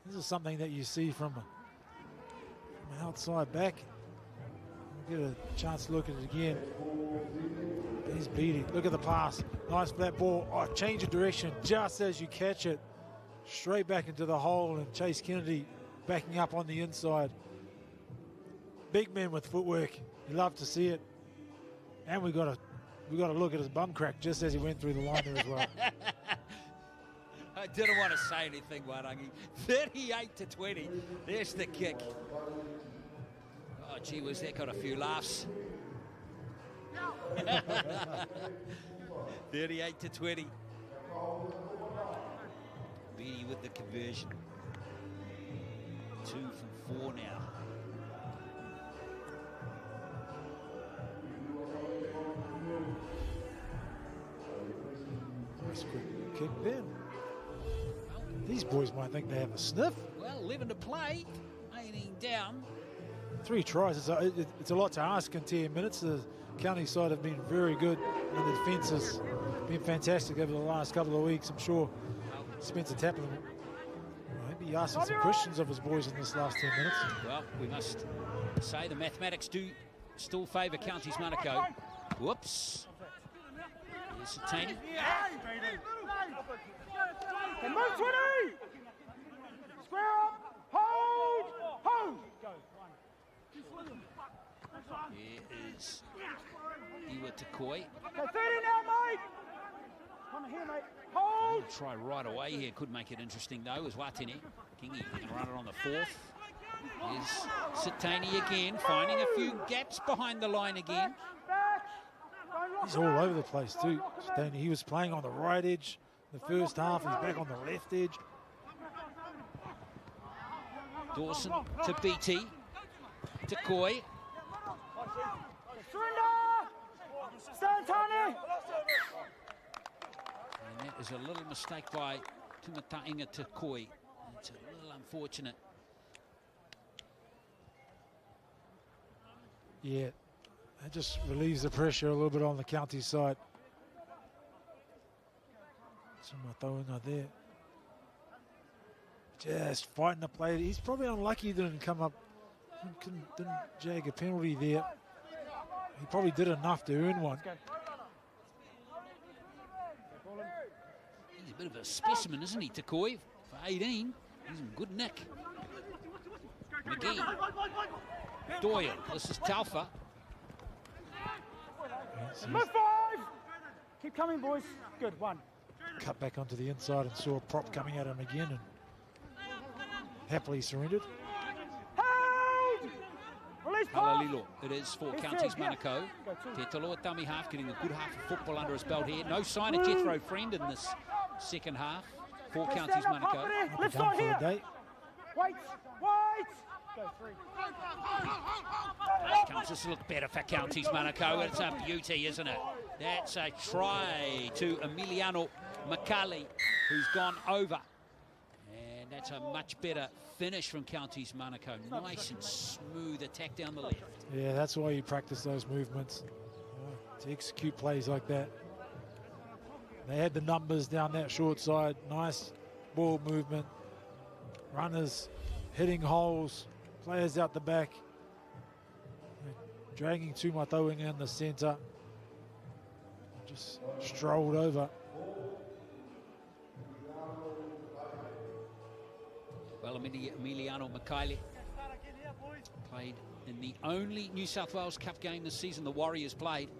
This is something that you see from an outside back. We'll get a chance to look at it again. He's beating. Look at the pass. Nice flat ball. Oh, change of direction just as you catch it. Straight back into the hole, and Chase Kennedy backing up on the inside. Big man with footwork. You love to see it. And we got to look at his bum crack just as he went through the line there as well. I didn't want to say anything, Wairangi. 38-20. There's the kick. Oh, gee whiz, that got a few laughs. 38-20. Beatty with the conversion. 2 from 4 now. Nice quick kick there. These boys might think they have a sniff. Well, 11 to play, 18 down. 3 tries. It's a lot to ask in 10 minutes. The county side have been very good, and the defence has been fantastic over the last couple of weeks. I'm sure Spencer Tappin maybe asking some questions of his boys in this last 10 minutes. Well, we must say the mathematics do still favour Counties Manukau. Whoops. Here's Satani. Move 20! Square up! Hold! Hold! Go. Here is Iwa Takoi. Go 30 now, mate! Come here, mate. Hold! Try right away here. Could make it interesting, though, as Watene. Kingy can run it on the 4th. Here's Satani again, finding a few gaps behind the line again. He's all over the place, too. Satani, he was playing on the right edge the first half. He's back on the left edge. Dawson to BT. To Koi. Surrender! Stand, Tony! And that is a little mistake by Tumatainga to Koi. It's a little unfortunate. Yeah, that just relieves the pressure a little bit on the county side. Tumatainga there. Just fighting the play. He's probably unlucky he didn't come up, didn't jag a penalty there. He probably did enough to earn one. He's a bit of a specimen, isn't he, Takoi? For 18, he's in good nick. McGee. Doyle, this is Taufa. Move 5! Keep coming, boys. Good, 1. Cut back onto the inside and saw a prop coming at him again and happily surrendered. Halalilo, it is for Counties Manukau. Te Taloa Tami half, getting a good half of football under his belt here. No sign of Jethro Friend in this second half for Counties Manukau. Lift on here. Wait. Go 3. Comes to look better for Counties Manukau. It's a beauty, isn't it? That's a try to Emiliano Makali, who's gone over. And that's a much better finish from Counties Manukau. Nice and smooth attack down the left. Yeah, that's why you practice those movements, to execute plays like that. They had the numbers down that short side. Nice ball movement. Runners hitting holes. Players out the back. Dragging Tumatainga in the centre. Just strolled over. Well, Emiliano Makaile played in the only New South Wales Cup game this season the Warriors played.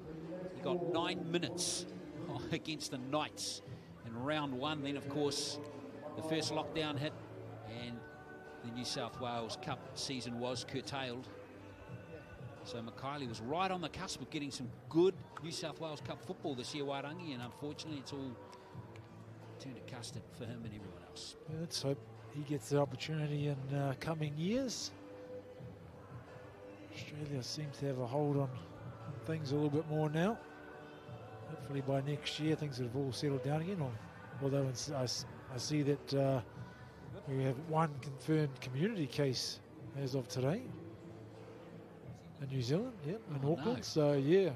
He got 9 minutes against the Knights in round 1. Then, of course, the first lockdown hit and the New South Wales Cup season was curtailed. So Makaile was right on the cusp of getting some good New South Wales Cup football this year, Wairangi, and unfortunately it's all turned to custard for him and everyone else. Yeah, let's hope he gets the opportunity in coming years. Australia seems to have a hold on things a little bit more now. Hopefully by next year things have all settled down again. Although I see that we have one confirmed community case as of today in New Zealand, in Auckland. No. So yeah,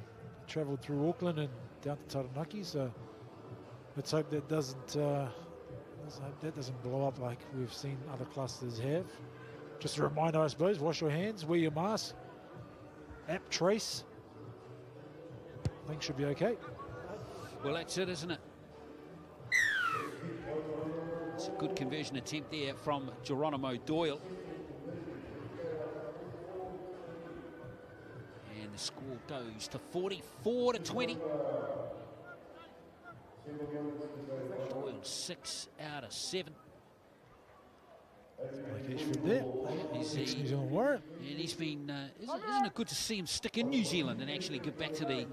travelled through Auckland and down to Taranaki. So let's hope that doesn't blow up like we've seen other clusters have. Just a reminder, I suppose, wash your hands, wear your mask, app trace. I think should be okay. Well, that's it, isn't it? It's a good conversion attempt there from Geronimo Doyle. And the score goes to 44-20. Doyle 6 out of 7. Like from there. He's New Zealand warrant. And he's been, isn't it good to see him stick in New Zealand and actually get back to the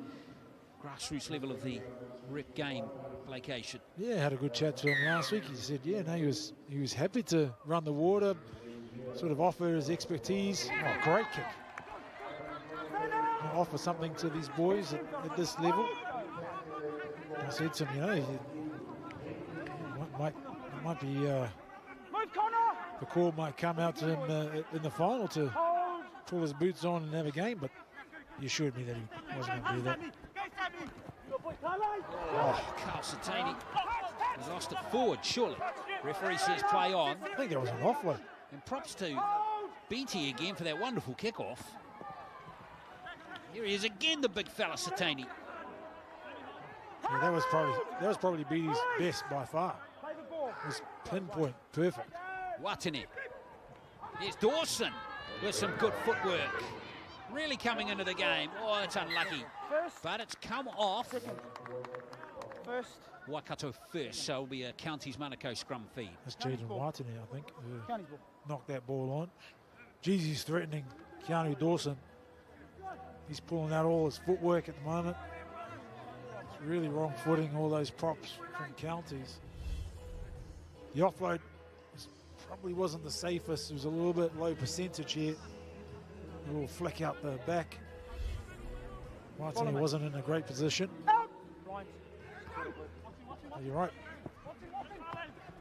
grassroots level of the rep game, Blake Aitken? Yeah, had a good chat to him last week. He said, yeah, no, he was happy to run the water, sort of offer his expertise. Oh, great kick. Offer something to these boys at this level. I said to him, you know, it might be the call might come out to him in the final to pull his boots on and have a game, but he assured me that he wasn't going to do that. Oh, Carl Satani has lost it forward, surely. Referee says play on. I think there was an offload. And props to Beatty again for that wonderful kickoff. Here he is again, the big fella, Satani. Yeah, that was probably Beatty's best by far. It was pinpoint perfect. Watane. Here's Dawson with some good footwork. Really coming into the game. Oh, it's unlucky. But it's come off. Waikato first, so it'll be a Counties Manukau scrum feed. That's Jaden Watane, I think. Knocked that ball on. Jeezy's threatening Keanu Dawson. He's pulling out all his footwork at the moment. It's really wrong footing, all those props from Counties. The offload probably wasn't the safest. It was a little bit low percentage here. A little flick out the back. Watane wasn't in a great position. Oh, you're right.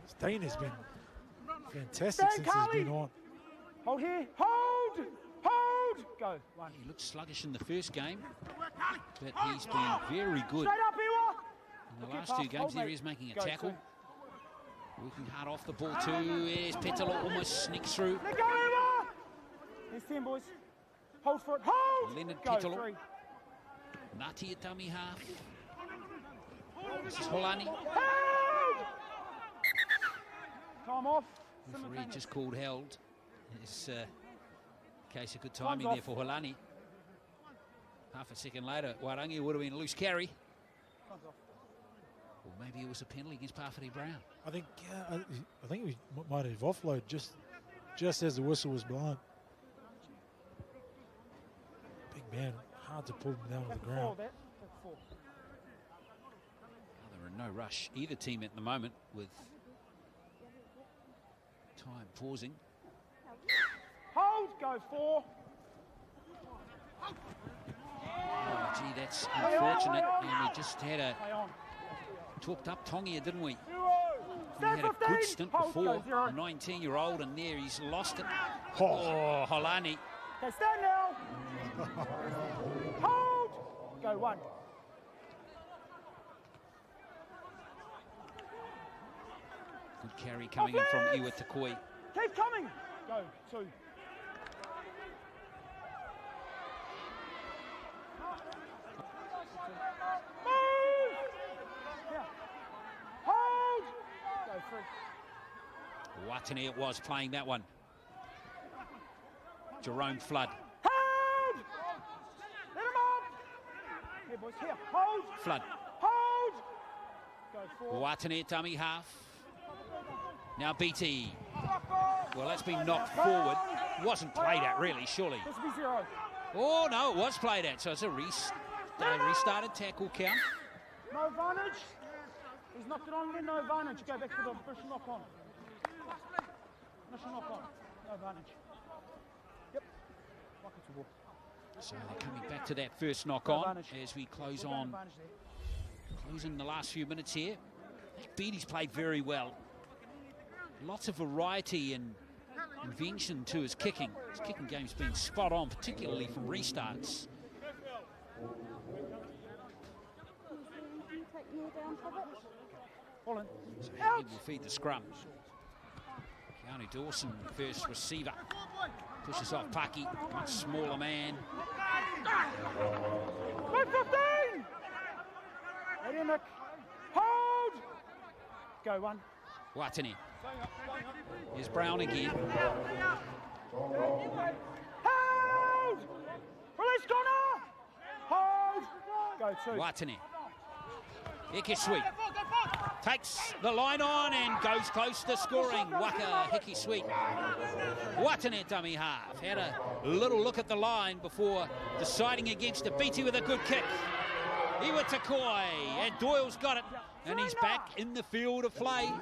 Stain has been fantastic since he's been on. Hold here. Hold! Hold! Go. One. He looked sluggish in the first game, but he's been very good. In the last two games, there he is making a tackle. Working hard off the ball too. There's Petalo almost sneaks through. Let go, Ewa! Here's 10, boys. Hold for it. Hold! Leonard Go, Petalo. 3. Ngati at dummy half. This is Holani. Time off. Referee just called held. It's case of good timing there for Holani. Half a second later, Warangi would have been a loose carry. Or maybe it was a penalty against Parfait Brown. I think we might have offload just as the whistle was blown. Big man, hard to pull him down to the ground. Well, there are no rush either team at the moment with time pausing. Hold, go 4. Oh, gee, that's unfortunate. And we just had a talked up Tongia, didn't we? He had a good stint before, a 19-year-old, and there he's lost it. Oh, Holani. Okay, stand now. Hold. Go 1. Good carry coming in from Iwa Takoi. Keep coming. Go 2. Hold. Go 3. Watane it was playing that one. Jerome Flood. Hold. Let him up. Here, boys. Here. Hold. Flood. Hold. Go 4. Watane dummy half. Now BT. Well, that's been knocked forward. Wasn't played at, really, surely. This will be 0. Oh, no, it was played at. So it's a restarted tackle count. No advantage. He's knocked it on again. No advantage. Go back to the British knock on. British knock on. No advantage. Yep. So they're coming back to that first knock on as we close on. Closing the last few minutes here. Beatty's played very well. Lots of variety and invention to his kicking. His kicking game's been spot on, particularly from restarts. So he will feed the scrum. Keanu Dawson, first receiver. Pushes off Paki, much smaller man. Go 15! Ready, Nick. Hold! Go 1. Watene. Here's Brown again. Hold! Release Connor! Hold! Go 2. Watene. Hickey Sweet takes the line on and goes close to scoring. Waka Hickey Sweet. Watene dummy half. Had a little look at the line before deciding against it. Beatty with a good kick. Iwa Takoi, and Doyle's got it. And he's back in the field of play.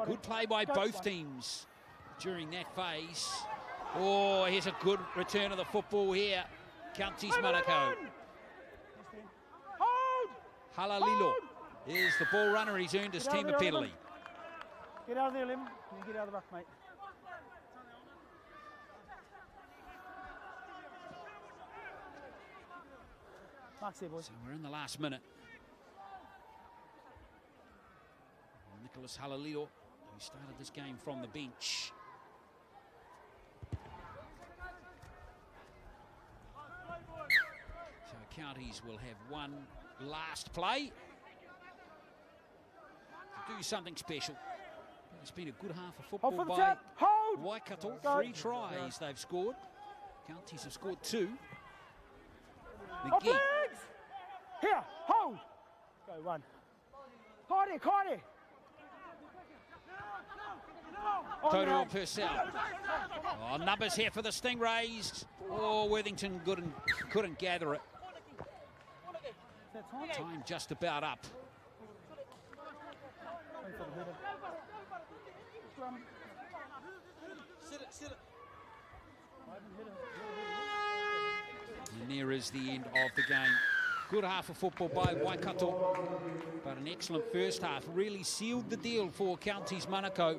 Good play by both teams during that phase. Oh, here's a good return of the football here. Counties Manukau. Halalilo is the ball runner. He's earned his team a penalty. Get out of there, Lim. You get out of the ruck, mate. Mark's there, boys. So we're in the last minute. Nicholas Halalilo, who started this game from the bench. So Counties will have one last play to do something special. It's been a good half of football by Waikato. 3 tries they've scored. Counties have scored 2. McGee. Here, hold. Go 1. Kairi. Total Purcell. Oh, numbers here for the Stingrays. Oh, Worthington couldn't gather it. Time just about up. And there is the end of the game. Good half of football by Waikato, but an excellent first half. Really sealed the deal for Counties Manukau,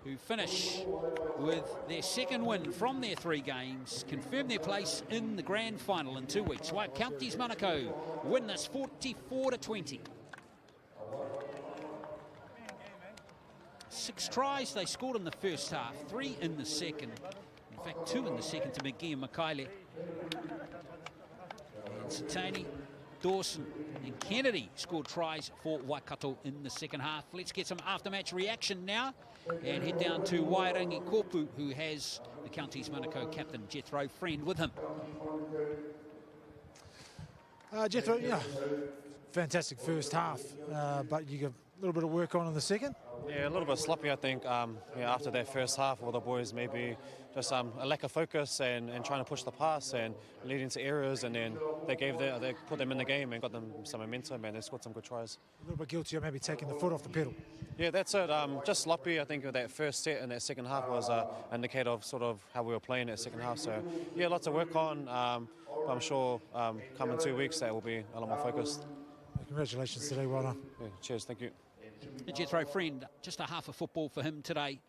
who finish with their second win from their 3 games, confirm their place in the grand final in 2 weeks. While Counties Manukau win this 44-20. 6 tries they scored in the first half, 3 in the second. In fact, 2 in the second to McGee and Makaile. And Satani, Dawson and Kennedy scored tries for Waikato in the second half. Let's get some after-match reaction now and head down to Wairangi Kopu, who has the Counties Manukau captain Jethro Friend with him. Jethro, yeah, fantastic first half, but you got a little bit of work on in the second. Yeah, a little bit sloppy, I think. After that first half, all the boys maybe just a lack of focus and trying to push the pass and leading to errors, and then they put them in the game and got them some momentum, and they scored some good tries. A little bit guilty of maybe taking the foot off the pedal. Yeah, that's it. Just sloppy. I think that first set and that second half was an indicator of sort of how we were playing that second half. So yeah, lots of work on. But I'm sure coming 2 weeks that will be a lot more focused. Congratulations today, well done. Yeah, cheers, thank you. Jethro Friend, just a half of football for him today.